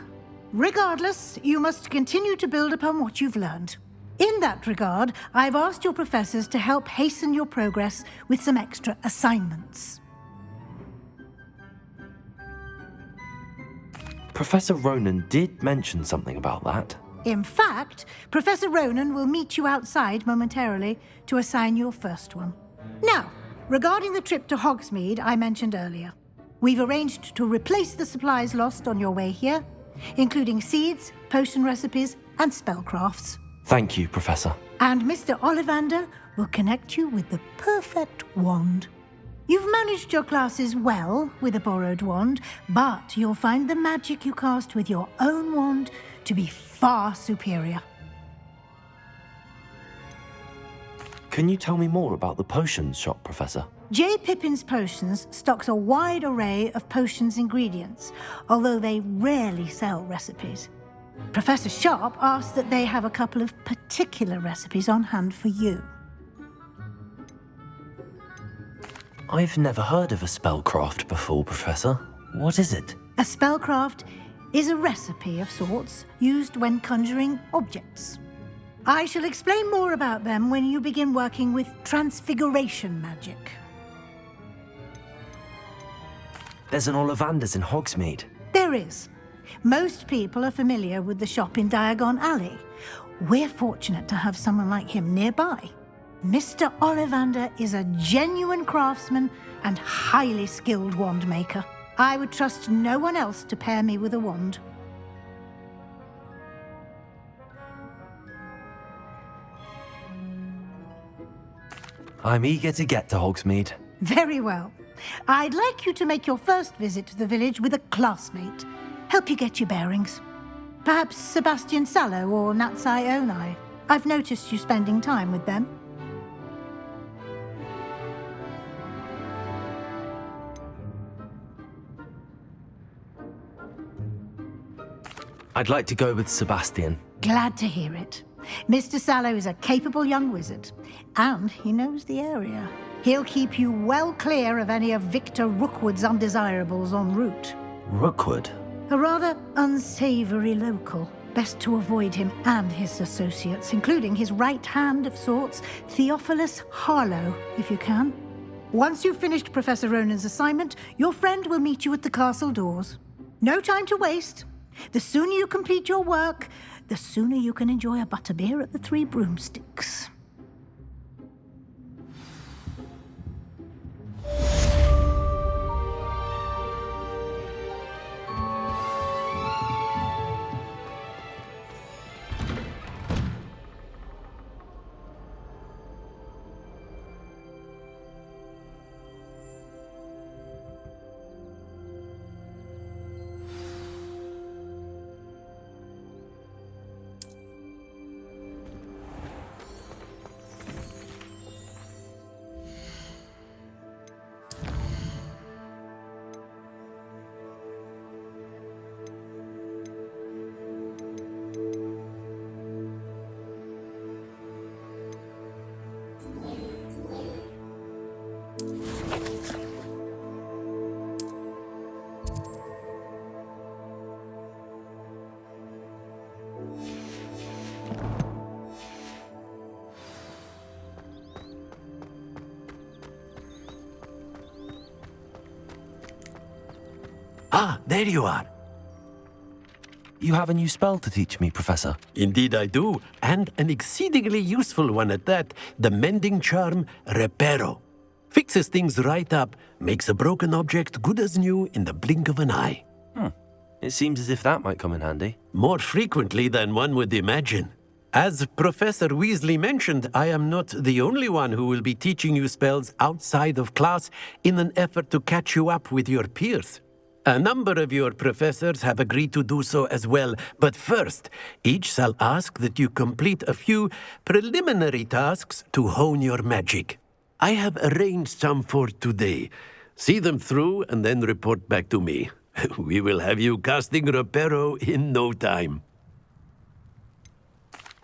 Regardless, you must continue to build upon what you've learned. In that regard, I've asked your professors to help hasten your progress with some extra assignments.
Professor Ronan did mention something about that.
In fact, Professor Ronan will meet you outside momentarily to assign your first one. Now, regarding the trip to Hogsmeade I mentioned earlier, we've arranged to replace the supplies lost on your way here, including seeds, potion recipes, and spellcrafts.
Thank you, Professor.
And Mr. Ollivander will connect you with the perfect wand. You've managed your classes well with a borrowed wand, but you'll find the magic you cast with your own wand to be far superior.
Can you tell me more about the potions shop, Professor?
J. Pippin's Potions stocks a wide array of potions ingredients, although they rarely sell recipes. Professor Sharp asked that they have a couple of particular recipes on hand for you.
I've never heard of a spellcraft before, Professor. What is it?
A spellcraft is a recipe of sorts used when conjuring objects. I shall explain more about them when you begin working with transfiguration magic.
There's an Ollivander's in Hogsmeade.
There is. Most people are familiar with the shop in Diagon Alley. We're fortunate to have someone like him nearby. Mr. Ollivander is a genuine craftsman and highly skilled wand maker. I would trust no one else to pair me with a wand.
I'm eager to get to Hogsmeade.
Very well. I'd like you to make your first visit to the village with a classmate. Help you get your bearings. Perhaps Sebastian Sallow or Natsai Onai. I've noticed you spending time with them.
I'd like to go with Sebastian.
Glad to hear it. Mr. Sallow is a capable young wizard, and he knows the area. He'll keep you well clear of any of Victor Rookwood's undesirables en route.
Rookwood?
A rather unsavory local. Best to avoid him and his associates, including his right hand of sorts, Theophilus Harlow, if you can. Once you've finished Professor Ronan's assignment, your friend will meet you at the castle doors. No time to waste. The sooner you complete your work, the sooner you can enjoy a butterbeer at the Three Broomsticks.
Ah, there you are.
You have a new spell to teach me, Professor.
Indeed I do, and an exceedingly useful one at that. The mending charm, Reparo. Fixes things right up, makes a broken object good as new in the blink of an eye.
It seems as if that might come in handy.
More frequently than one would imagine. As Professor Weasley mentioned, I am not the only one who will be teaching you spells outside of class in an effort to catch you up with your peers. A number of your professors have agreed to do so as well, but first, each shall ask that you complete a few preliminary tasks to hone your magic. I have arranged some for today. See them through and then report back to me. We will have you casting Reparo in no time.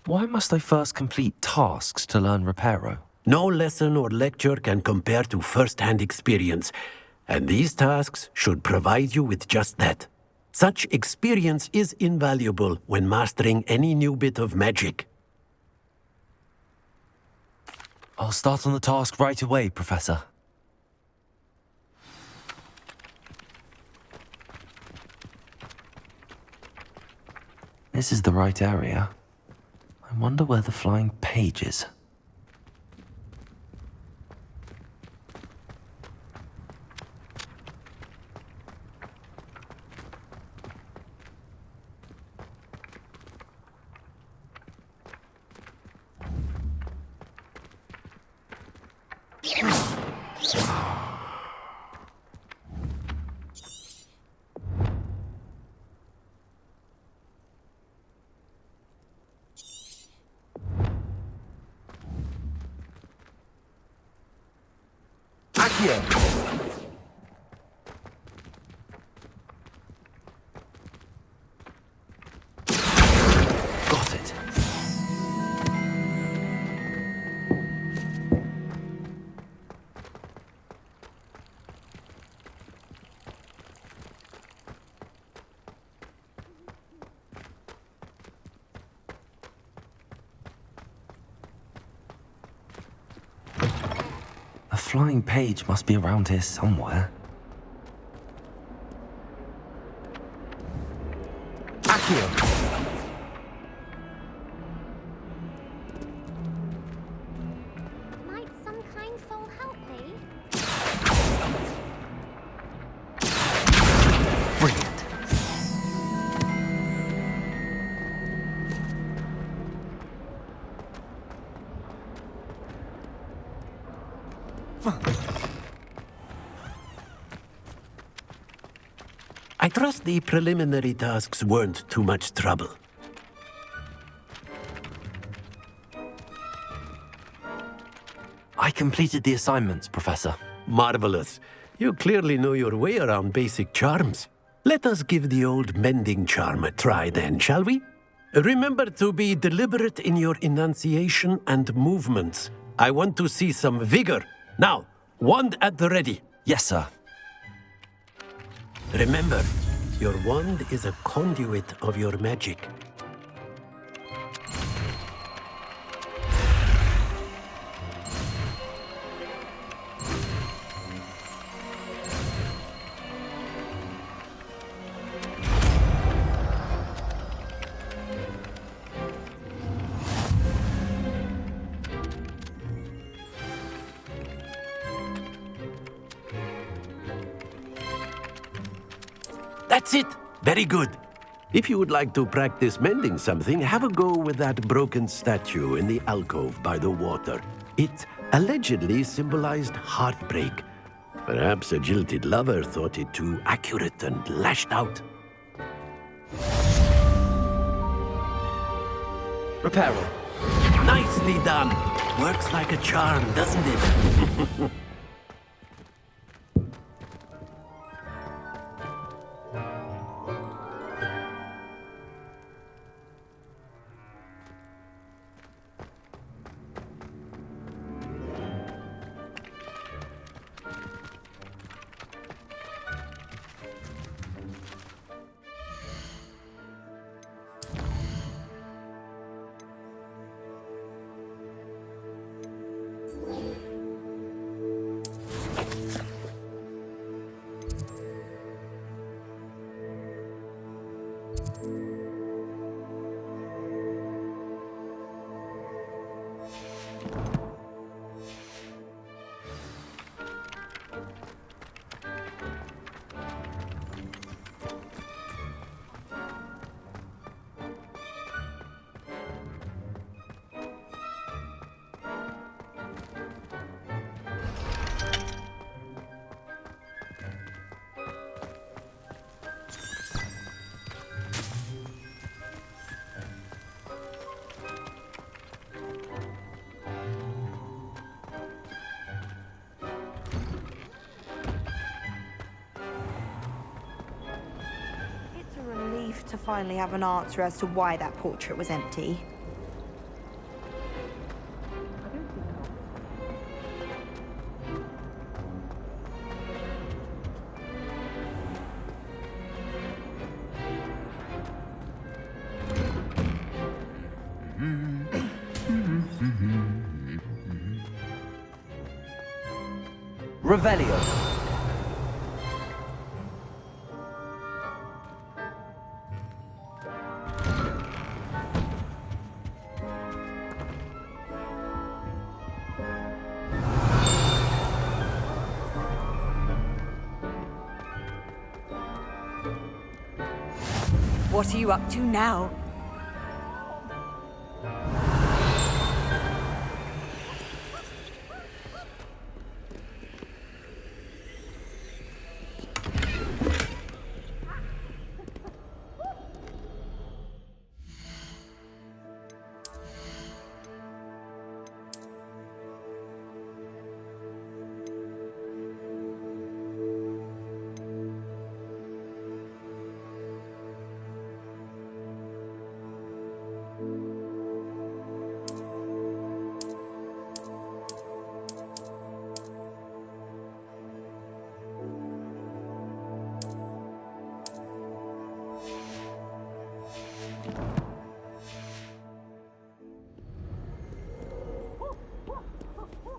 Why must I first complete tasks to learn Reparo?
No lesson or lecture can compare to first-hand experience, and these tasks should provide you with just that. Such experience is invaluable when mastering any new bit of magic.
I'll start on the task right away, Professor. This is the right area. I wonder where the flying page is. Got it. A flying page must be around here somewhere. Accio!
Might some kind soul help me?
Brilliant.
I trust the preliminary tasks weren't too much trouble.
I completed the assignments, Professor.
Marvelous. You clearly know your way around basic charms. Let us give the old mending charm a try then, shall we? Remember to be deliberate in your enunciation and movements. I want to see some vigor. Now, wand at the ready.
Yes, sir.
Remember, your wand is a conduit of your magic. That's it! Very good. If you would like to practice mending something, have a go with that broken statue in the alcove by the water. It allegedly symbolized heartbreak. Perhaps a jilted lover thought it too accurate and lashed out.
Reparo.
Nicely done. Works like a charm, doesn't it?
finally have an answer as to why that portrait was empty.
Revelio.
What are you up to now?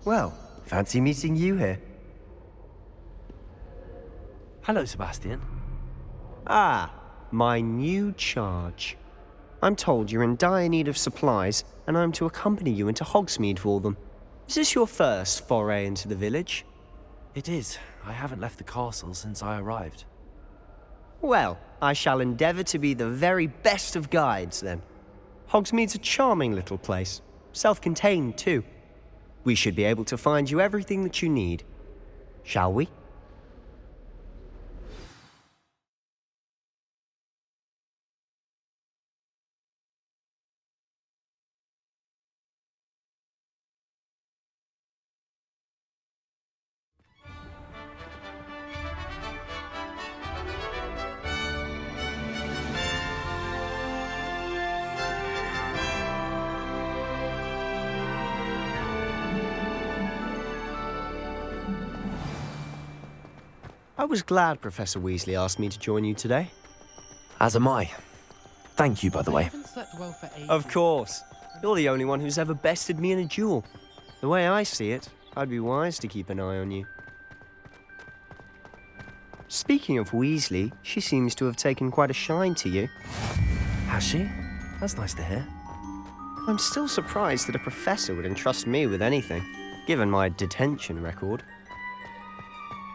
Well, fancy meeting you here.
Hello, Sebastian.
Ah, my new charge. I'm told you're in dire need of supplies, and I'm to accompany you into Hogsmeade for them. Is this your first foray into the village?
It is. I haven't left the castle since I arrived.
Well, I shall endeavour to be the very best of guides, then. Hogsmeade's a charming little place. Self-contained, too. We should be able to find you everything that you need. Shall we? I was glad Professor Weasley asked me to join you today.
As am I. Thank you, by the way.
Of course. You're the only one who's ever bested me in a duel. The way I see it, I'd be wise to keep an eye on you. Speaking of Weasley, she seems to have taken quite a shine to you.
Has she? That's nice to hear.
I'm still surprised that a professor would entrust me with anything, given my detention record.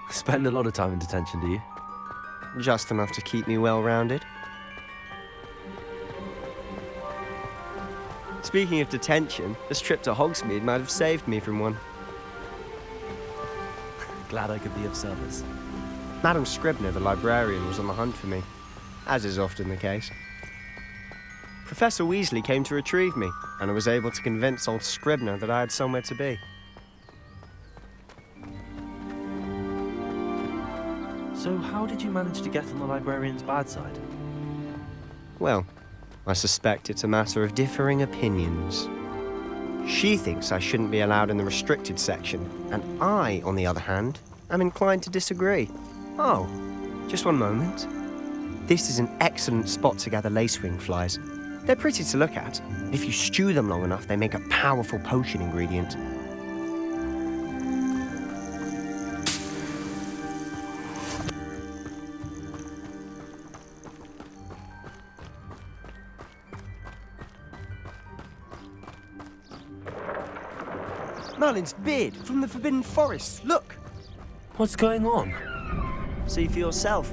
Spend a lot of time in detention, do you?
Just enough to keep me well-rounded. Speaking of detention, this trip to Hogsmeade might have saved me from one.
Glad I could be of service.
Madam Scribner, the librarian, was on the hunt for me, as is often the case. Professor Weasley came to retrieve me, and I was able to convince old Scribner that I had somewhere to be.
So how did you manage to get on the librarian's bad side?
Well, I suspect it's a matter of differing opinions. She thinks I shouldn't be allowed in the restricted section, and I, on the other hand, am inclined to disagree. Oh, just one moment. This is an excellent spot to gather lacewing flies. They're pretty to look at. If you stew them long enough, they make a powerful potion ingredient. Merlin's beard from the Forbidden Forest. Look!
What's going on?
See for yourself.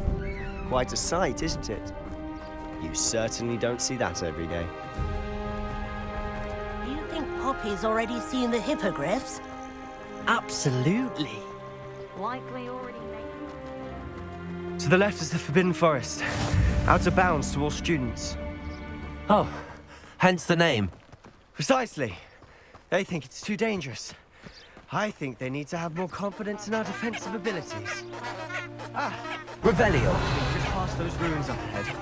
Quite a sight, isn't it? You certainly don't see that every day.
Do you think Poppy's already seen the hippogriffs?
Absolutely.
Likely already made.
To the left is the Forbidden Forest. Out of bounds to all students.
Oh, hence the name.
Precisely. They think it's too dangerous. I think they need to have more confidence in our defensive abilities. Ah!
Revelio.
Just past those ruins up ahead.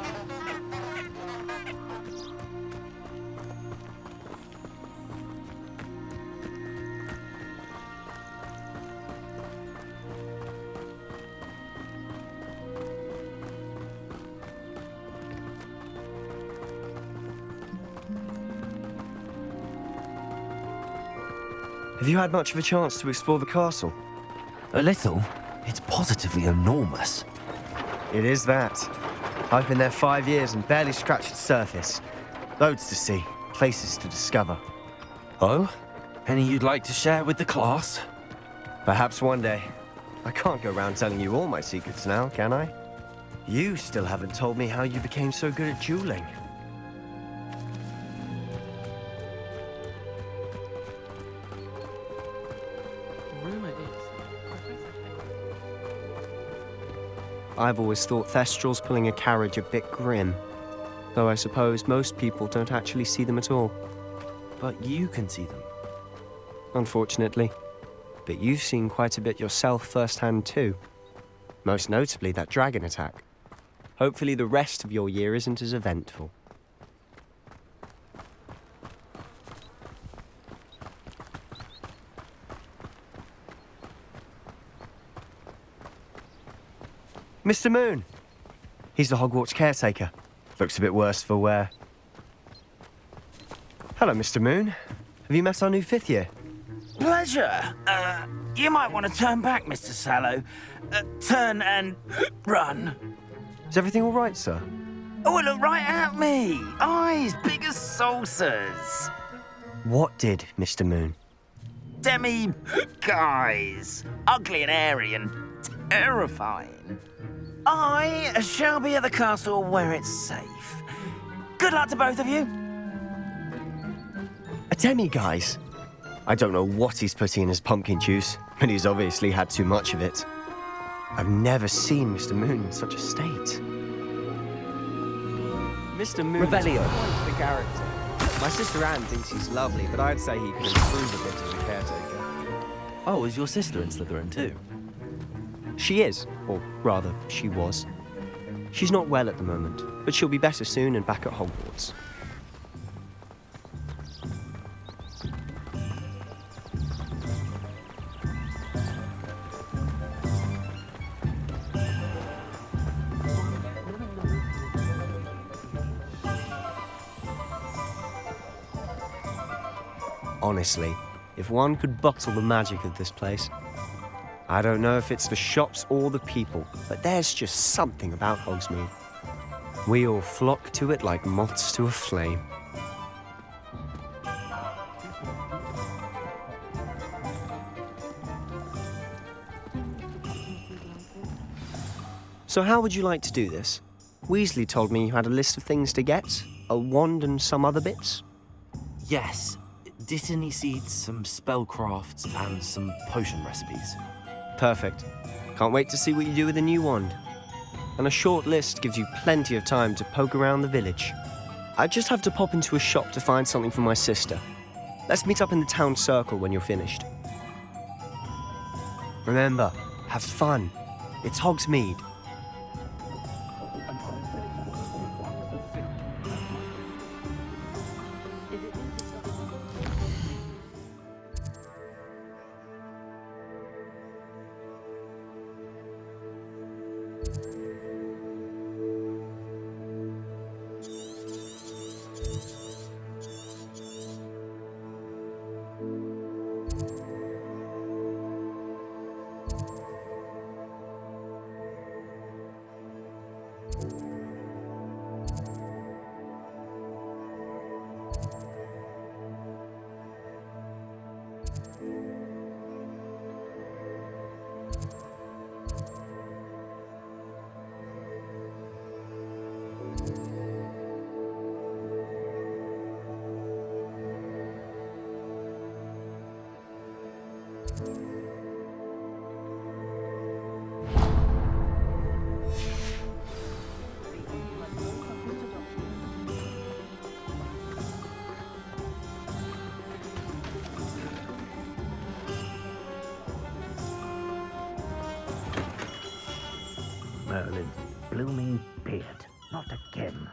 Have you had much of a chance to explore the castle?
A little. It's positively enormous.
It is that. I've been there 5 years and barely scratched the surface. Loads to see, places to discover.
Oh? Any you'd like to share with the class?
Perhaps one day. I can't go around telling you all my secrets now, can I? You still haven't told me how you became so good at dueling.
Rumour is
I've always thought Thestrals pulling a carriage a bit grim. Though I suppose most people don't actually see them at all.
But you can see them.
Unfortunately. But you've seen quite a bit yourself firsthand too. Most notably that dragon attack. Hopefully the rest of your year isn't as eventful. Mr. Moon! He's the Hogwarts caretaker. Looks a bit worse for wear. Hello, Mr. Moon. Have you met our new 5th year?
Pleasure. You might want to turn back, Mr. Sallow. Turn and run.
Is everything all right, sir?
Oh, look right at me. Eyes big as saucers.
What did, Mr. Moon?
Guys. Ugly and hairy and terrifying. I shall be at the castle where it's safe. Good luck to both of you.
A demi-guise? I don't know what he's putting in his pumpkin juice, but he's obviously had too much of it. I've never seen Mr. Moon in such a state. Mr. Moon
Revelio.
is quite the character. My sister Anne thinks he's lovely, but I'd say he could improve a bit as a caretaker.
Oh, is your sister in Slytherin too?
She is, or rather, she was. She's not well at the moment, but she'll be better soon and back at Hogwarts. Honestly, if one could bottle the magic of this place. I don't know if it's the shops or the people, but there's just something about Hogsmeade. We all flock to it like moths to a flame. So how would you like to do this? Weasley told me you had a list of things to get, a wand and some other bits.
Yes. Dittany seeds, some spellcrafts, and some potion recipes.
Perfect. Can't wait to see what you do with the new wand. And a short list gives you plenty of time to poke around the village. I just have to pop into a shop to find something for my sister. Let's meet up in the town circle when you're finished. Remember, have fun. It's Hogsmeade.
Merlin's blooming beard. Not again.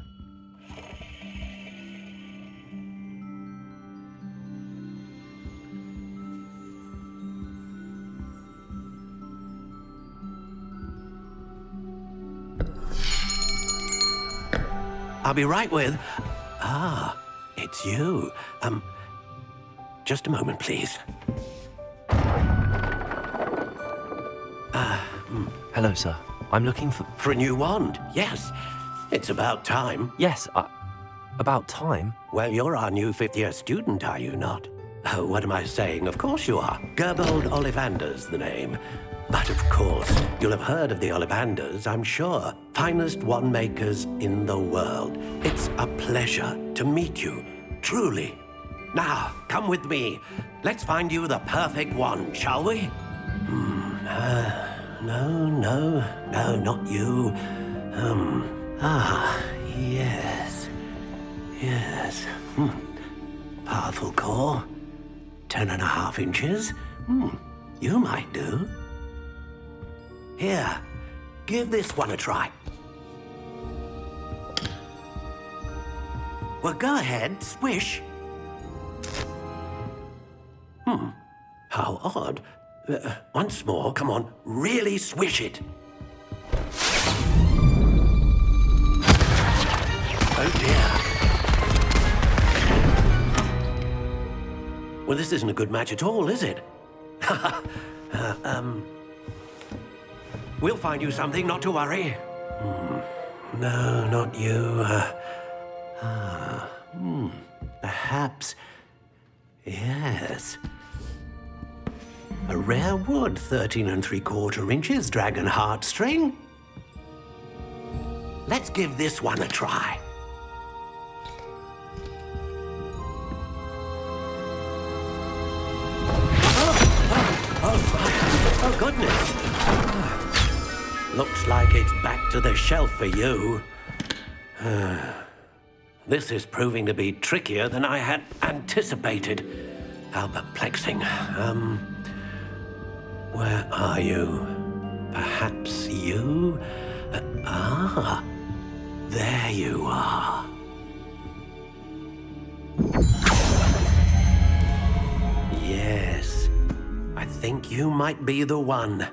I'll be right with... Ah, it's you. Just a moment, please.
Hello, sir. I'm looking for...
For a new wand, yes. It's about time.
Yes, about time?
Well, you're our new fifth-year student, are you not? Oh, what am I saying? Of course you are. Gerbold Ollivander's the name. But of course, you'll have heard of the Ollivanders, I'm sure. Finest wand makers in the world. It's a pleasure to meet you, truly. Now, come with me. Let's find you the perfect wand, shall we? No, not you. Yes. Powerful core. 10.5 inches. You might do. Here, give this one a try. Well, go ahead, swish. How odd. Once more, come on, really swish it. Oh dear. Well, this isn't a good match at all, is it? We'll find you something, not to worry. No, not you. Perhaps. Yes. A rare wood, 13 3/4 inches, dragon heartstring. Let's give this one a try. Oh, goodness. Looks like it's back to the shelf for you. This is proving to be trickier than I had anticipated. How perplexing. Where are you? Perhaps you? There you are. Yes, I think you might be the one.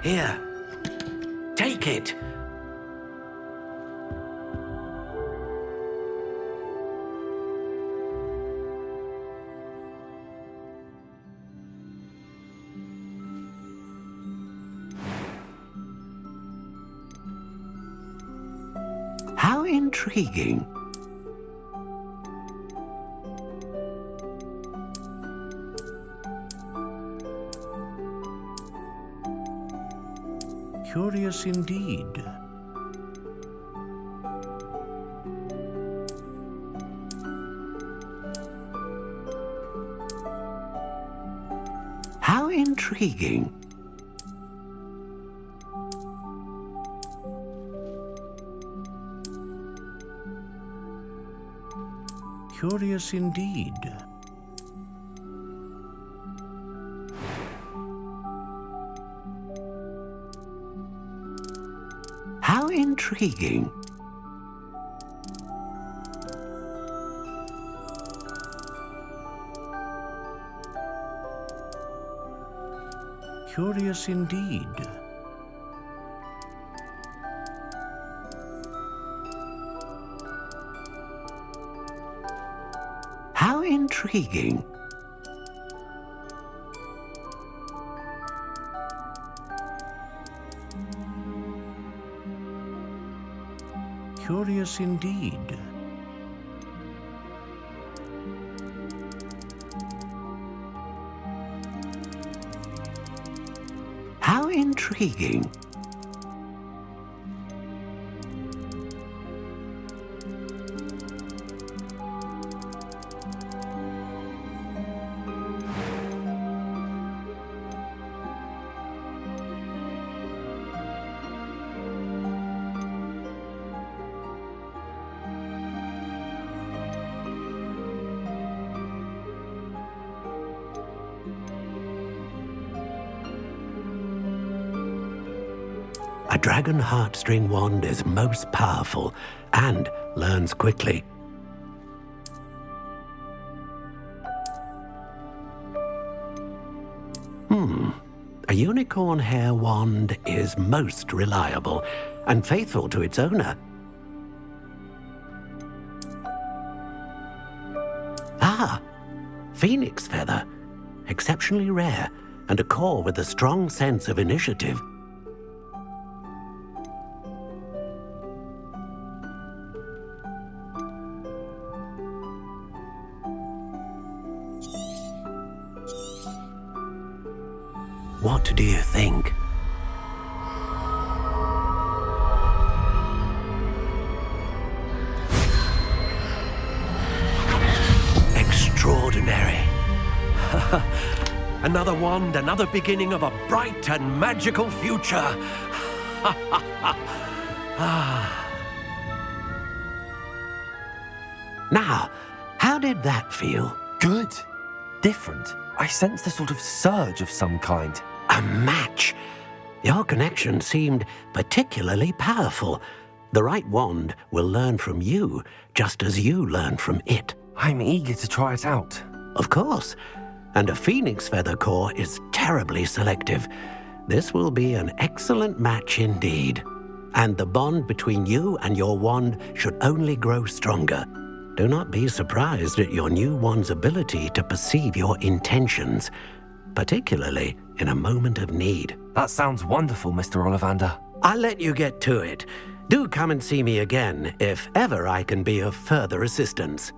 Here, take it. How intriguing. Curious indeed. How intriguing. Curious indeed. How intriguing. Curious indeed. How intriguing. Curious indeed. How intriguing. A dragon heartstring wand is most powerful and learns quickly. A unicorn hair wand is most reliable and faithful to its owner. Phoenix feather. Exceptionally rare. and a core with a strong sense of initiative. What do you think? Extraordinary. Another wand, another beginning of a bright and magical future. Now, how did that feel?
Good. Different. I sensed a sort of surge of some kind.
A match. Your connection seemed particularly powerful. The right wand will learn from you, just as you learn from it.
I'm eager to try it out.
Of course. And a phoenix feather core is terribly selective. This will be an excellent match indeed. And the bond between you and your wand should only grow stronger. Do not be surprised at your new wand's ability to perceive your intentions, particularly in a moment of need.
That sounds wonderful, Mr. Ollivander.
I'll let you get to it. Do come and see me again if ever I can be of further assistance.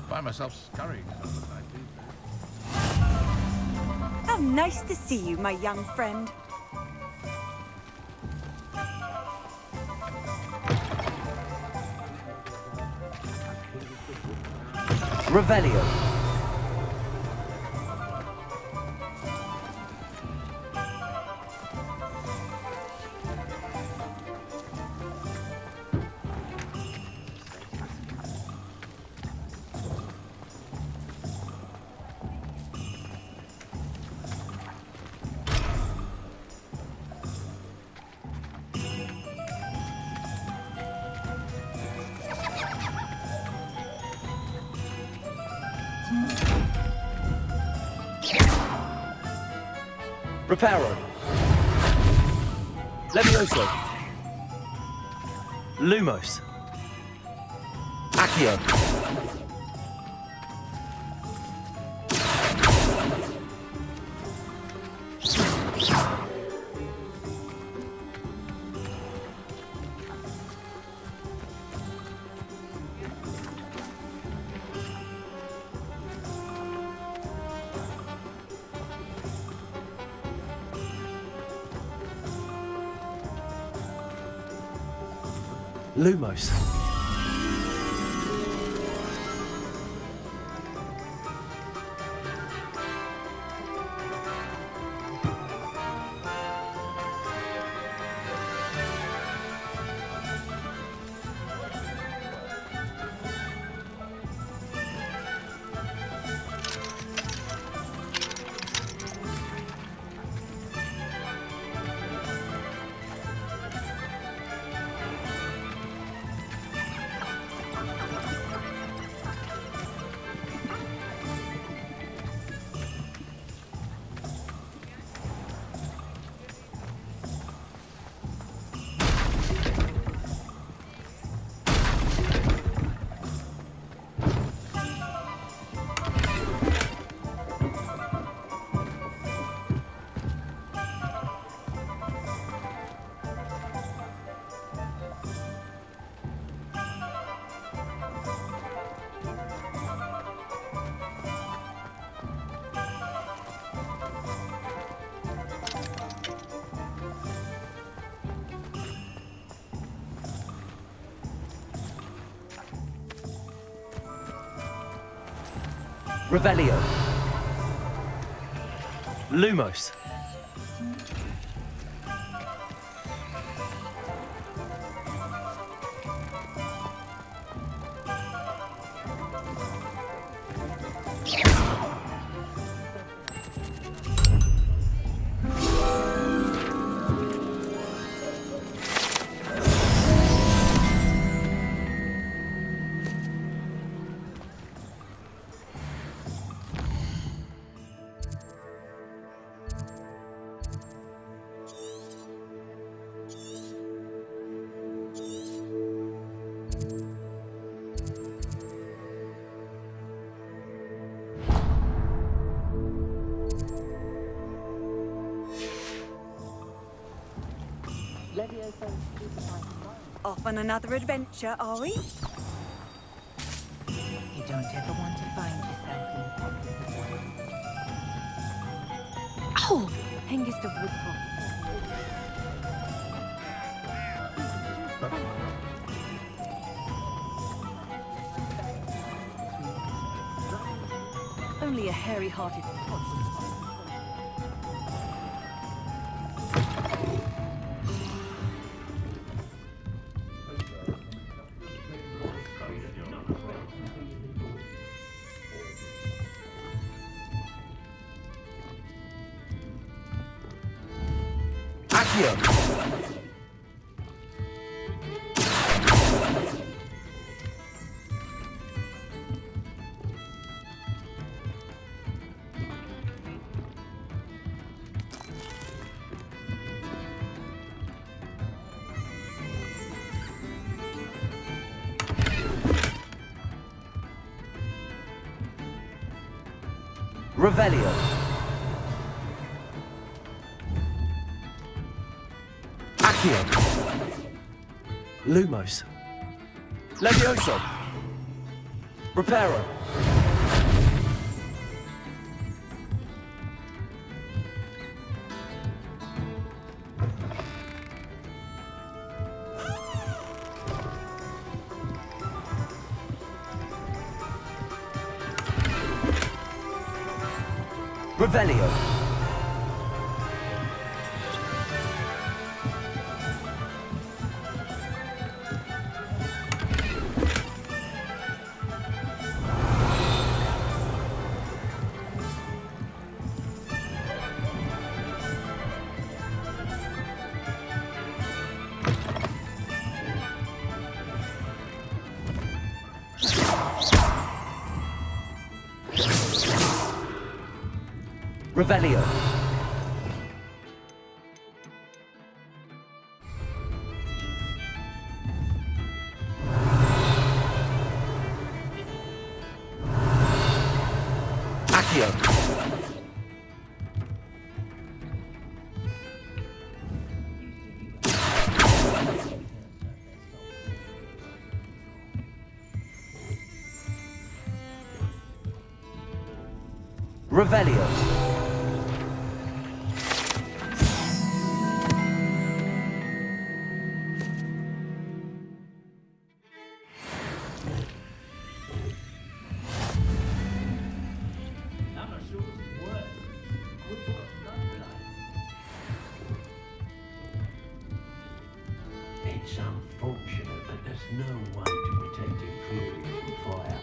Find myself scurrying some of the night these days.
How nice to see you, my young friend.
Revelio. Reparo. Levioso. Lumos. Accio. Lumos. Revelio. Lumos.
Off on another adventure, are we?
You don't ever want to find yourself in the pocket of one.
Oh, Hengist of Woodcroft. Only a hairy-hearted pot. Revelio.
Accio. Lumos. Levioso. Reparo. Revelio. Revelio. Accio. Revelio.
It's unfortunate that there's no way to protect it fully from fire.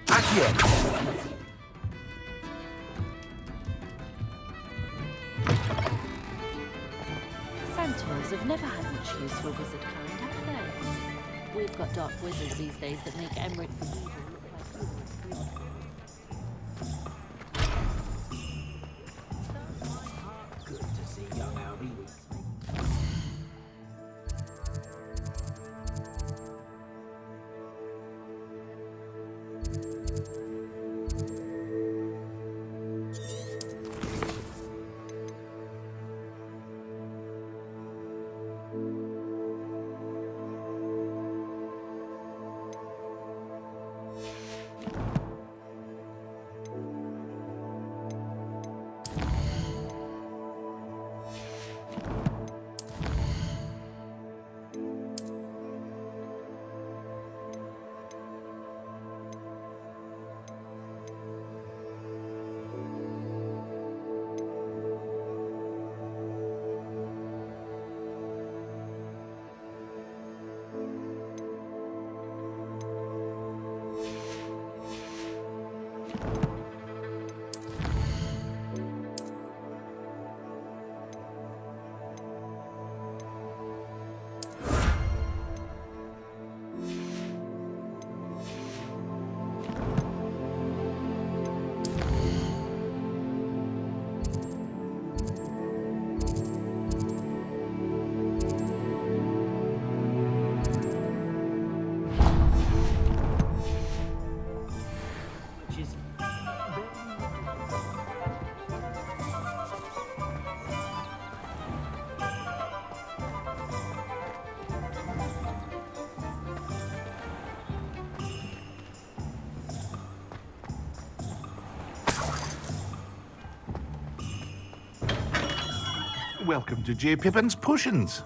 Accio.
Centaurs have never had much use for a wizard kind, have they? We've got dark wizards these days that make Emmerich the Evil look like
Good to see young Albie.
Welcome to J. Pippin's Potions.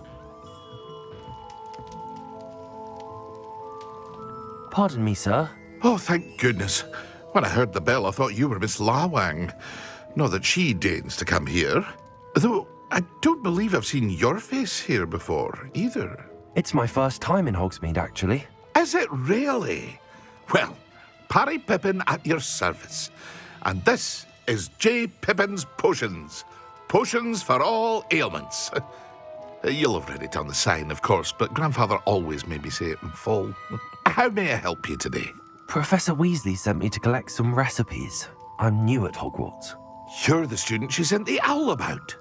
Pardon me, sir.
Oh, thank goodness. When I heard the bell, I thought you were Miss Lawang. Not that she deigns to come here. Though I don't believe I've seen your face here before, either.
It's my first time in Hogsmeade, actually.
Is it really? Well, Parry Pippin at your service. And this is J. Pippin's Potions. Potions for all ailments. You'll have read it on the sign, of course, but Grandfather always made me say it in full. How may I help you today?
Professor Weasley sent me to collect some recipes. I'm new at Hogwarts.
You're the student she sent the owl about.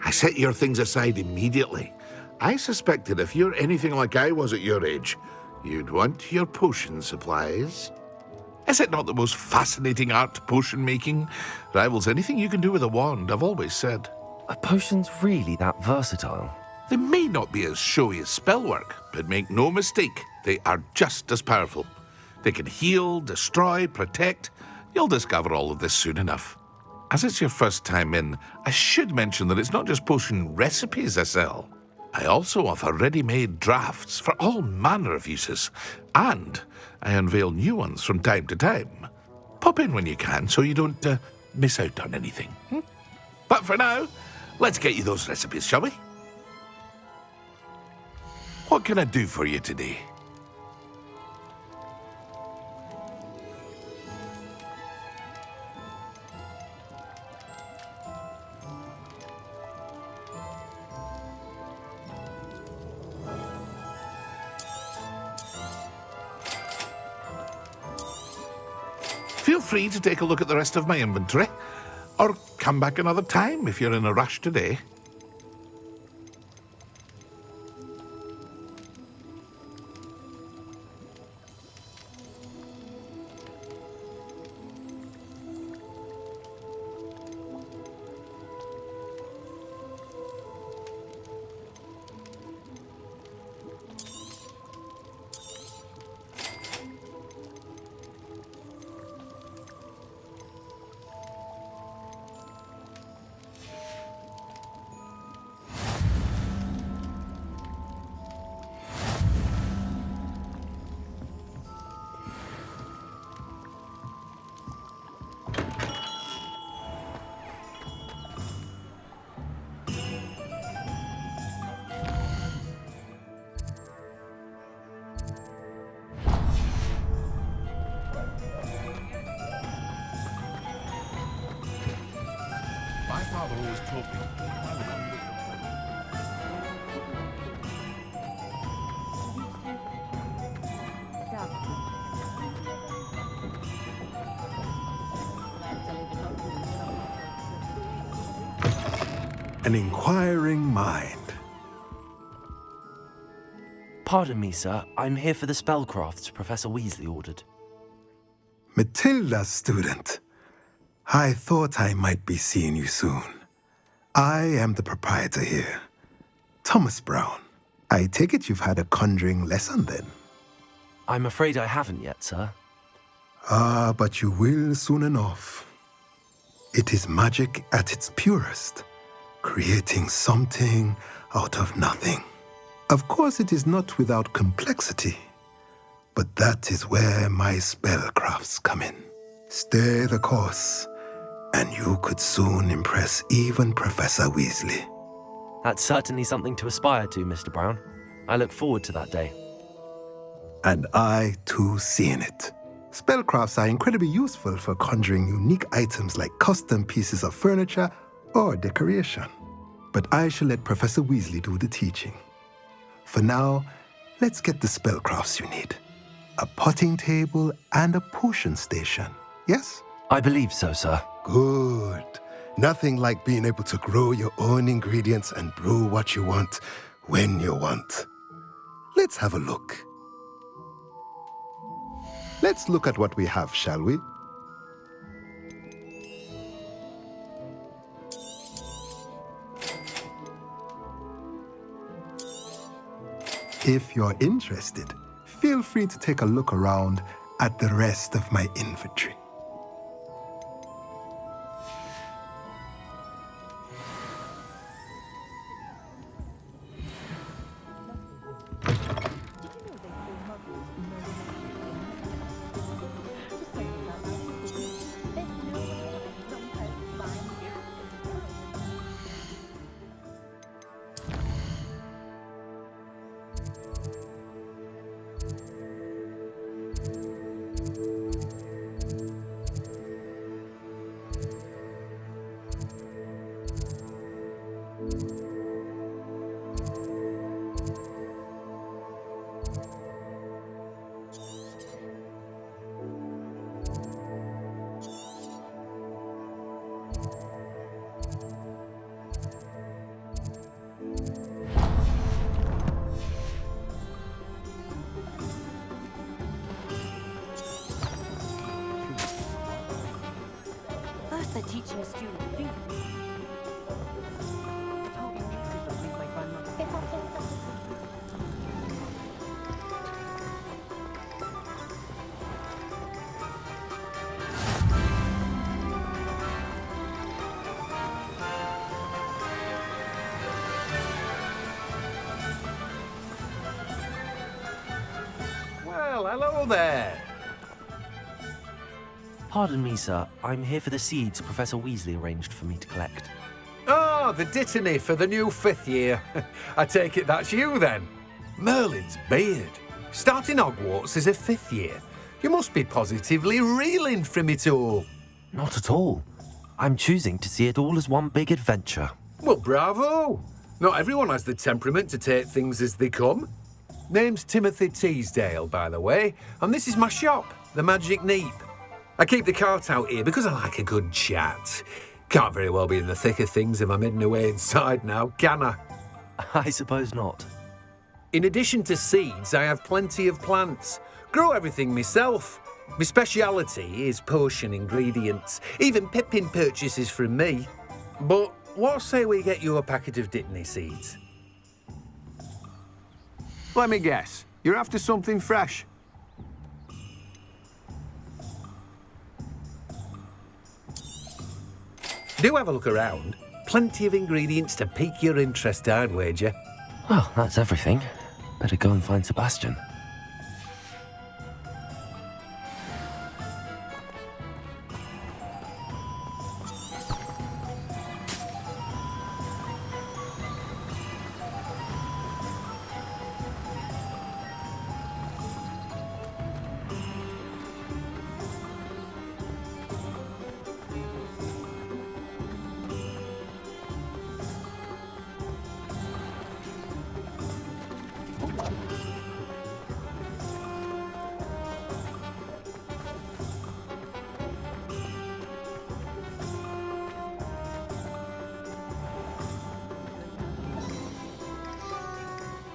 I set your things aside immediately. I suspected if you're anything like I was at your age, you'd want your potion supplies. Is it not the most fascinating art, potion making? Rivals anything you can do with a wand, I've always said.
Are potions really that versatile?
They may not be as showy as spellwork, but make no mistake, they are just as powerful. They can heal, destroy, protect. You'll discover all of this soon enough. As it's your first time in, I should mention that it's not just potion recipes I sell. I also offer ready-made drafts for all manner of uses, and I unveil new ones from time to time. Pop in when you can so you don't miss out on anything. But for now, let's get you those recipes, shall we? What can I do for you today? Feel free to take a look at the rest of my inventory, or come back another time if you're in a rush today. My father always taught me.
An inquiring mind.
Pardon me, sir. I'm here for the spellcrafts Professor Weasley ordered.
Matilda's student. I thought I might be seeing you soon. I am the proprietor here, Thomas Brown. I take it you've had a conjuring lesson then?
I'm afraid I haven't yet, sir.
Ah, but you will soon enough. It is magic at its purest, creating something out of nothing. Of course, it is not without complexity, but that is where my spellcrafts come in. Stay the course, and you could soon impress even Professor Weasley.
That's certainly something to aspire to, Mr. Brown. I look forward to that day.
And I, too, seeing it. Spellcrafts are incredibly useful for conjuring unique items like custom pieces of furniture or decoration. But I shall let Professor Weasley do the teaching. For now, let's get the spellcrafts you need. A potting table and a potion station, yes?
I believe so, sir.
Good. Nothing like being able to grow your own ingredients and brew what you want when you want. Let's have a look. Let's look at what we have, shall we? If you're interested, feel free to take a look around at the rest of my inventory.
teaching a student to think. I told you teachers don't think my grandmother.
Well, hello there.
Pardon me, sir. I'm here for the seeds Professor Weasley arranged for me to collect.
Oh, the dittany for the new 5th year. I take it that's you then. Merlin's beard. Starting Hogwarts as a 5th year. You must be positively reeling from it all.
Not at all. I'm choosing to see it all as one big adventure.
Well, bravo. Not everyone has the temperament to take things as they come. Name's Timothy Teasdale, by the way, and this is my shop, the Magic Neep. I keep the cart out here because I like a good chat. Can't very well be in the thick of things if I'm hidden away inside now, can I?
I suppose not.
In addition to seeds, I have plenty of plants. Grow everything myself. My speciality is potion ingredients. Even Pippin purchases from me. But what say we get you a packet of Dittany seeds?
Let me guess. You're after something fresh.
Do have a look around. Plenty of ingredients to pique your interest, I'd wager.
Well, that's everything. Better go and find Sebastian.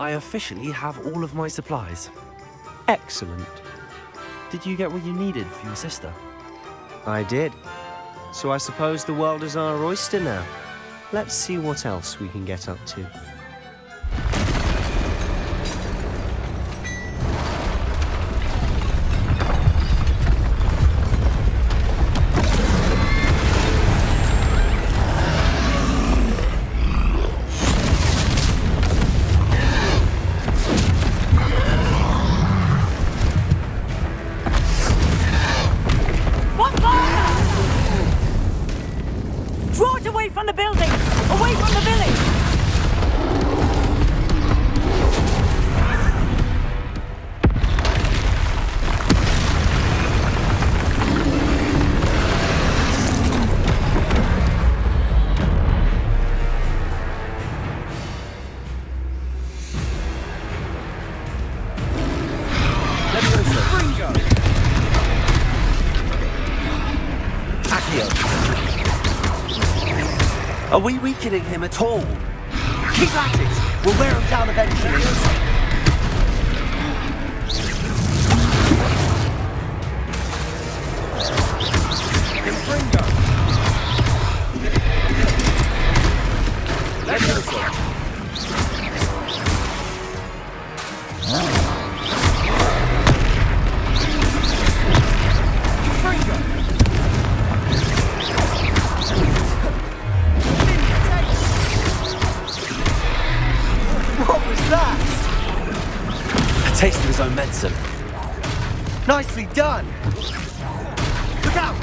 I officially have all of my supplies.
Excellent.
Did you get what you needed for your sister?
I did. So I suppose the world is our oyster now. Let's see what else we can get up to.
Draw it away from the building! Away from the village!
Are we weakening him at all? Keep at it! We'll wear him down eventually. Taste of his own medicine. Nicely done! Look out!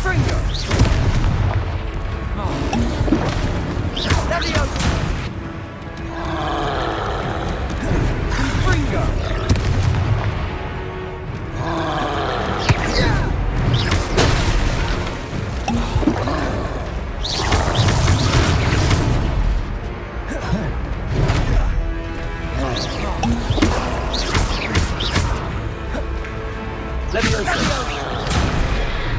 Fringo! Leviosa! Fringo!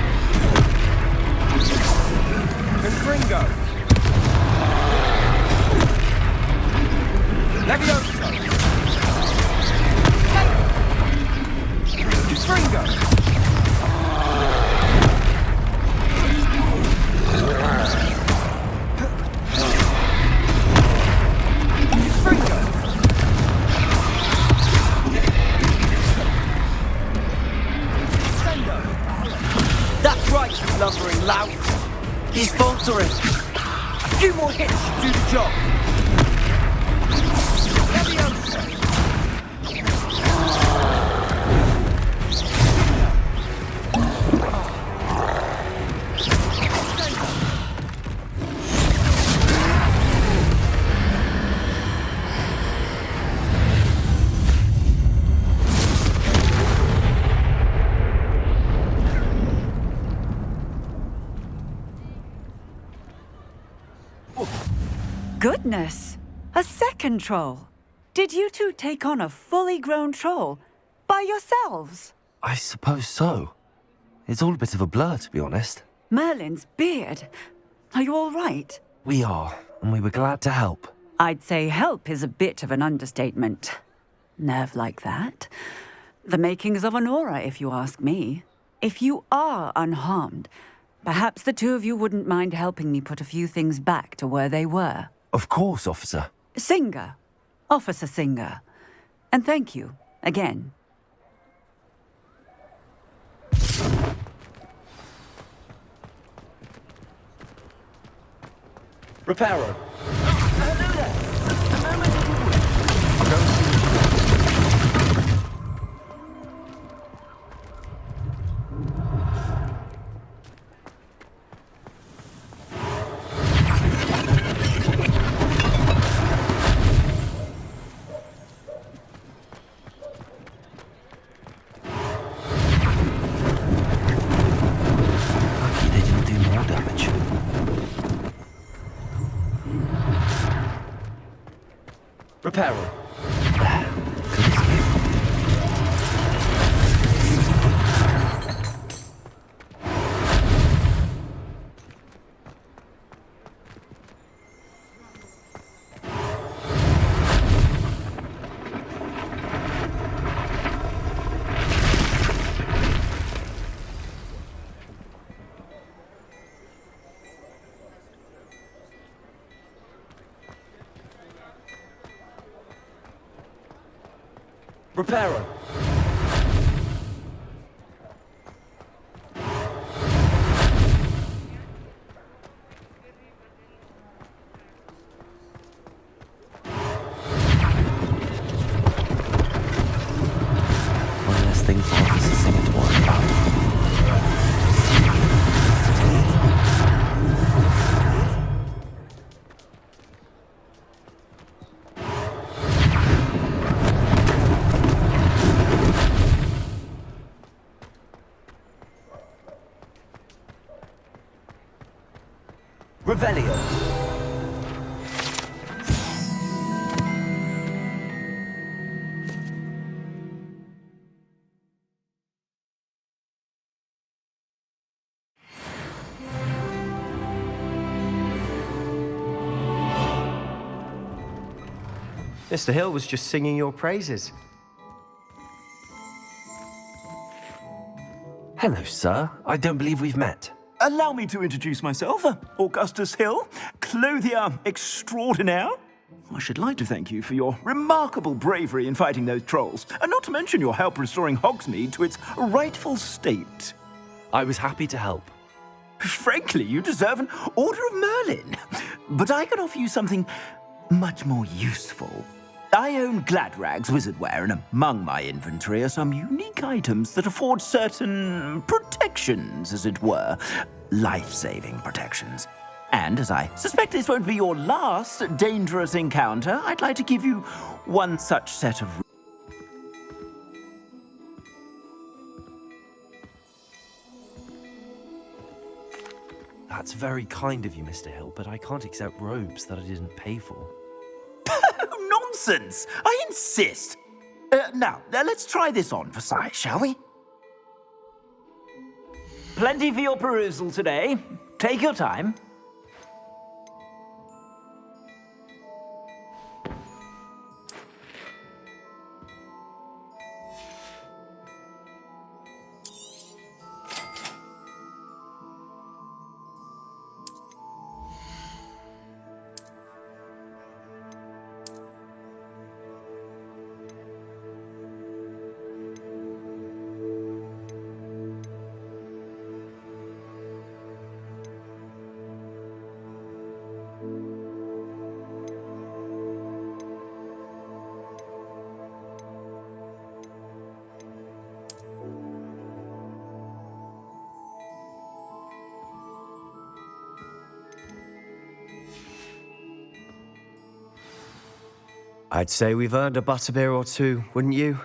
Confringo! Leviosa! Confringo!
out! He's faltering! A few more hits should do the job! Leviosa!
Goodness! A second troll! Did you two take on a fully grown troll by yourselves?
I suppose so. It's all a bit of a blur, to be honest.
Merlin's beard. Are you all right?
We are, and we were glad to help.
I'd say help is a bit of an understatement. Nerve like that. The makings of an aura, if you ask me. If you are unharmed, perhaps the two of you wouldn't mind helping me put a few things back to where they were.
Of course, officer.
Singer. Officer Singer. And thank you, again.
Reparo.
Lucky they didn't do more damage.
Reparo. Reparo.
One less thing for Officer Singer to worry about.
Revelio.
Mr. Hill was just singing your praises.
Hello, sir. I don't believe we've met.
Allow me to introduce myself, Augustus Hill, clothier extraordinaire. I should like to thank you for your remarkable bravery in fighting those trolls, and not to mention your help restoring Hogsmeade to its rightful state.
I was happy to help.
Frankly, you deserve an Order of Merlin. But I can offer you something much more useful. I own Gladrag's wizardware, and among my inventory are some unique items that afford certain protections, as it were. Life-saving protections. And as I suspect this won't be your last dangerous encounter, I'd like to give you one such set of...
That's very kind of you, Mr. Hill, but I can't accept robes that I didn't pay for.
Nonsense! I insist! Now, let's try this on for size, shall we? Plenty for your perusal today. Take your time.
I'd say we've earned a butterbeer or two, wouldn't you?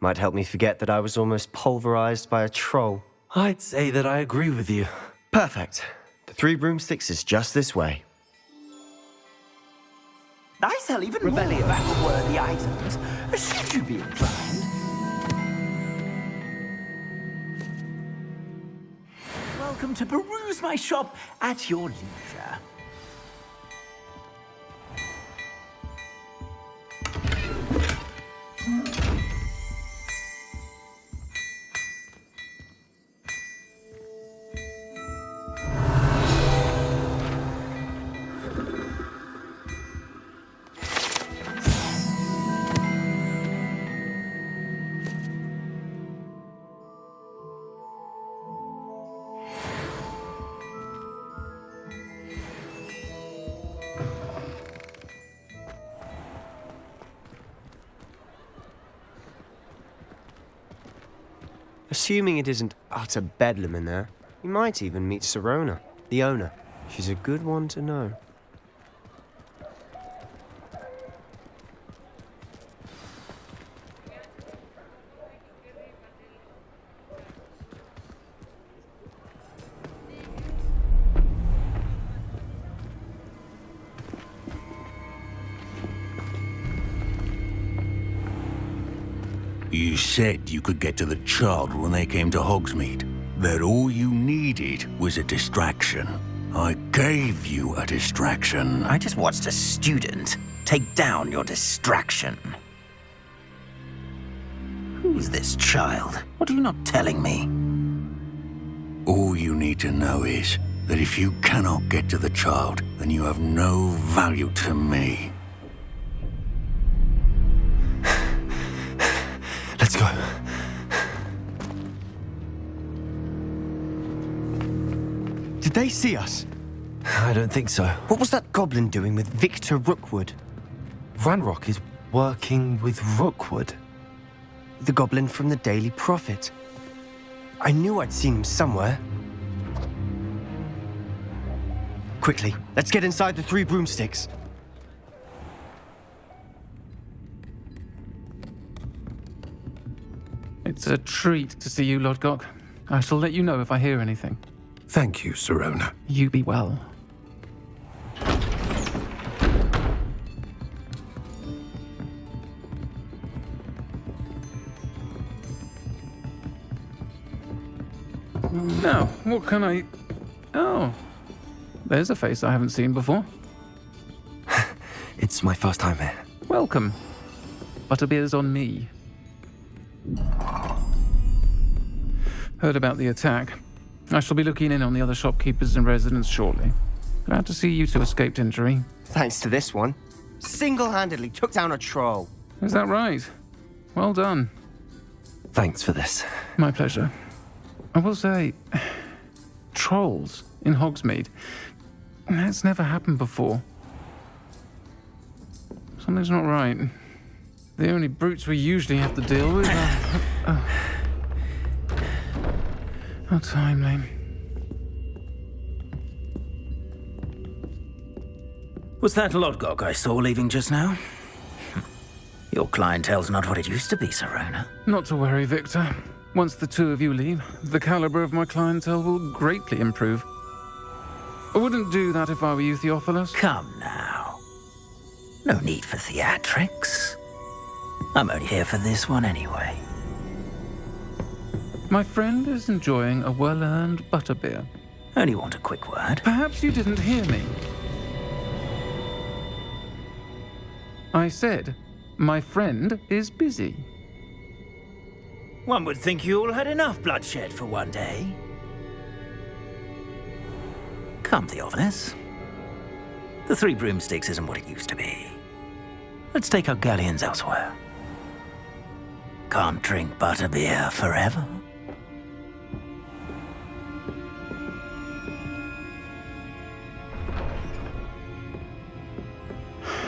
Might help me forget that I was almost pulverized by a troll.
I'd say that I agree with you.
Perfect. The 3 broomsticks is just this way.
I sell even more battle-worthy items, should you be inclined. Welcome to peruse my shop at your leisure.
Assuming it isn't utter bedlam in there, you might even meet Sirona, the owner. She's a good one to know.
You said you could get to the child when they came to Hogsmeade. That all you needed was a distraction. I gave you a distraction.
I just watched a student take down your distraction. Who's this child? What are you not telling me?
All you need to know is that if you cannot get to the child, then you have no value to me.
Let's go.
Did they see us?
I don't think so.
What was that goblin doing with Victor Rookwood?
Ranrock is working with Rookwood.
The goblin from the Daily Prophet. I knew I'd seen him somewhere. Quickly, let's get inside the 3 broomsticks.
It's a treat to see you, Lodgok. I shall let you know if I hear anything.
Thank you, Sirona.
You be well. Now, what can I... Oh, there's a face I haven't seen before.
It's my first time here.
Welcome. Butterbeer's on me. Heard about the attack. I shall be looking in on the other shopkeepers and residents shortly. Glad to see you two escaped injury.
Thanks to this one. Single-handedly took down a troll.
Is that right? Well done.
Thanks for this.
My pleasure. I will say, trolls in Hogsmeade. That's never happened before. Something's not right. The only brutes we usually have to deal with are... How timely.
Was that Lodgok I saw leaving just now? Your clientele's not what it used to be, Sirona.
Not to worry, Victor. Once the 2 of you leave, the caliber of my clientele will greatly improve. I wouldn't do that if I were you, Theophilus.
Come now. No need for theatrics. I'm only here for this one anyway.
My friend is enjoying a well-earned butterbeer.
Only want a quick word.
Perhaps you didn't hear me. I said, my friend is busy.
One would think you all had enough bloodshed for one day. Come, Theophilus. The 3 broomsticks isn't what it used to be. Let's take our galleons elsewhere. Can't drink butterbeer forever.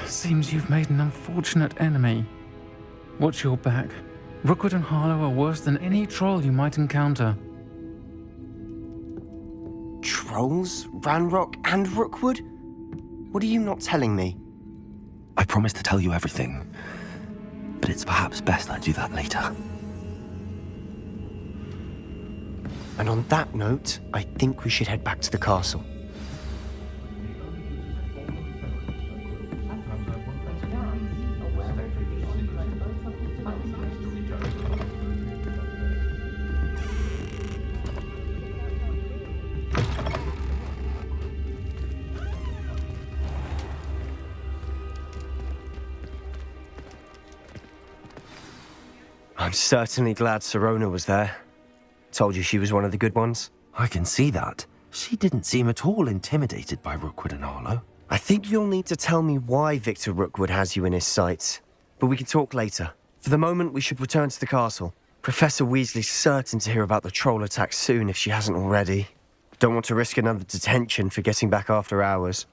Seems you've made an unfortunate enemy. Watch your back. Rookwood and Harlow are worse than any troll you might encounter.
Trolls? Ranrock and Rookwood? What are you not telling me?
I promised to tell you everything, but it's perhaps best I do that later.
And on that note, I think we should head back to the castle. I'm certainly glad Sirona was there. Told you she was one of the good ones.
I can see that. She didn't seem at all intimidated by Rookwood and Arlo.
I think you'll need to tell me why Victor Rookwood has you in his sights. But we can talk later. For the moment, we should return to the castle. Professor Weasley's certain to hear about the troll attack soon if she hasn't already. Don't want to risk another detention for getting back after hours.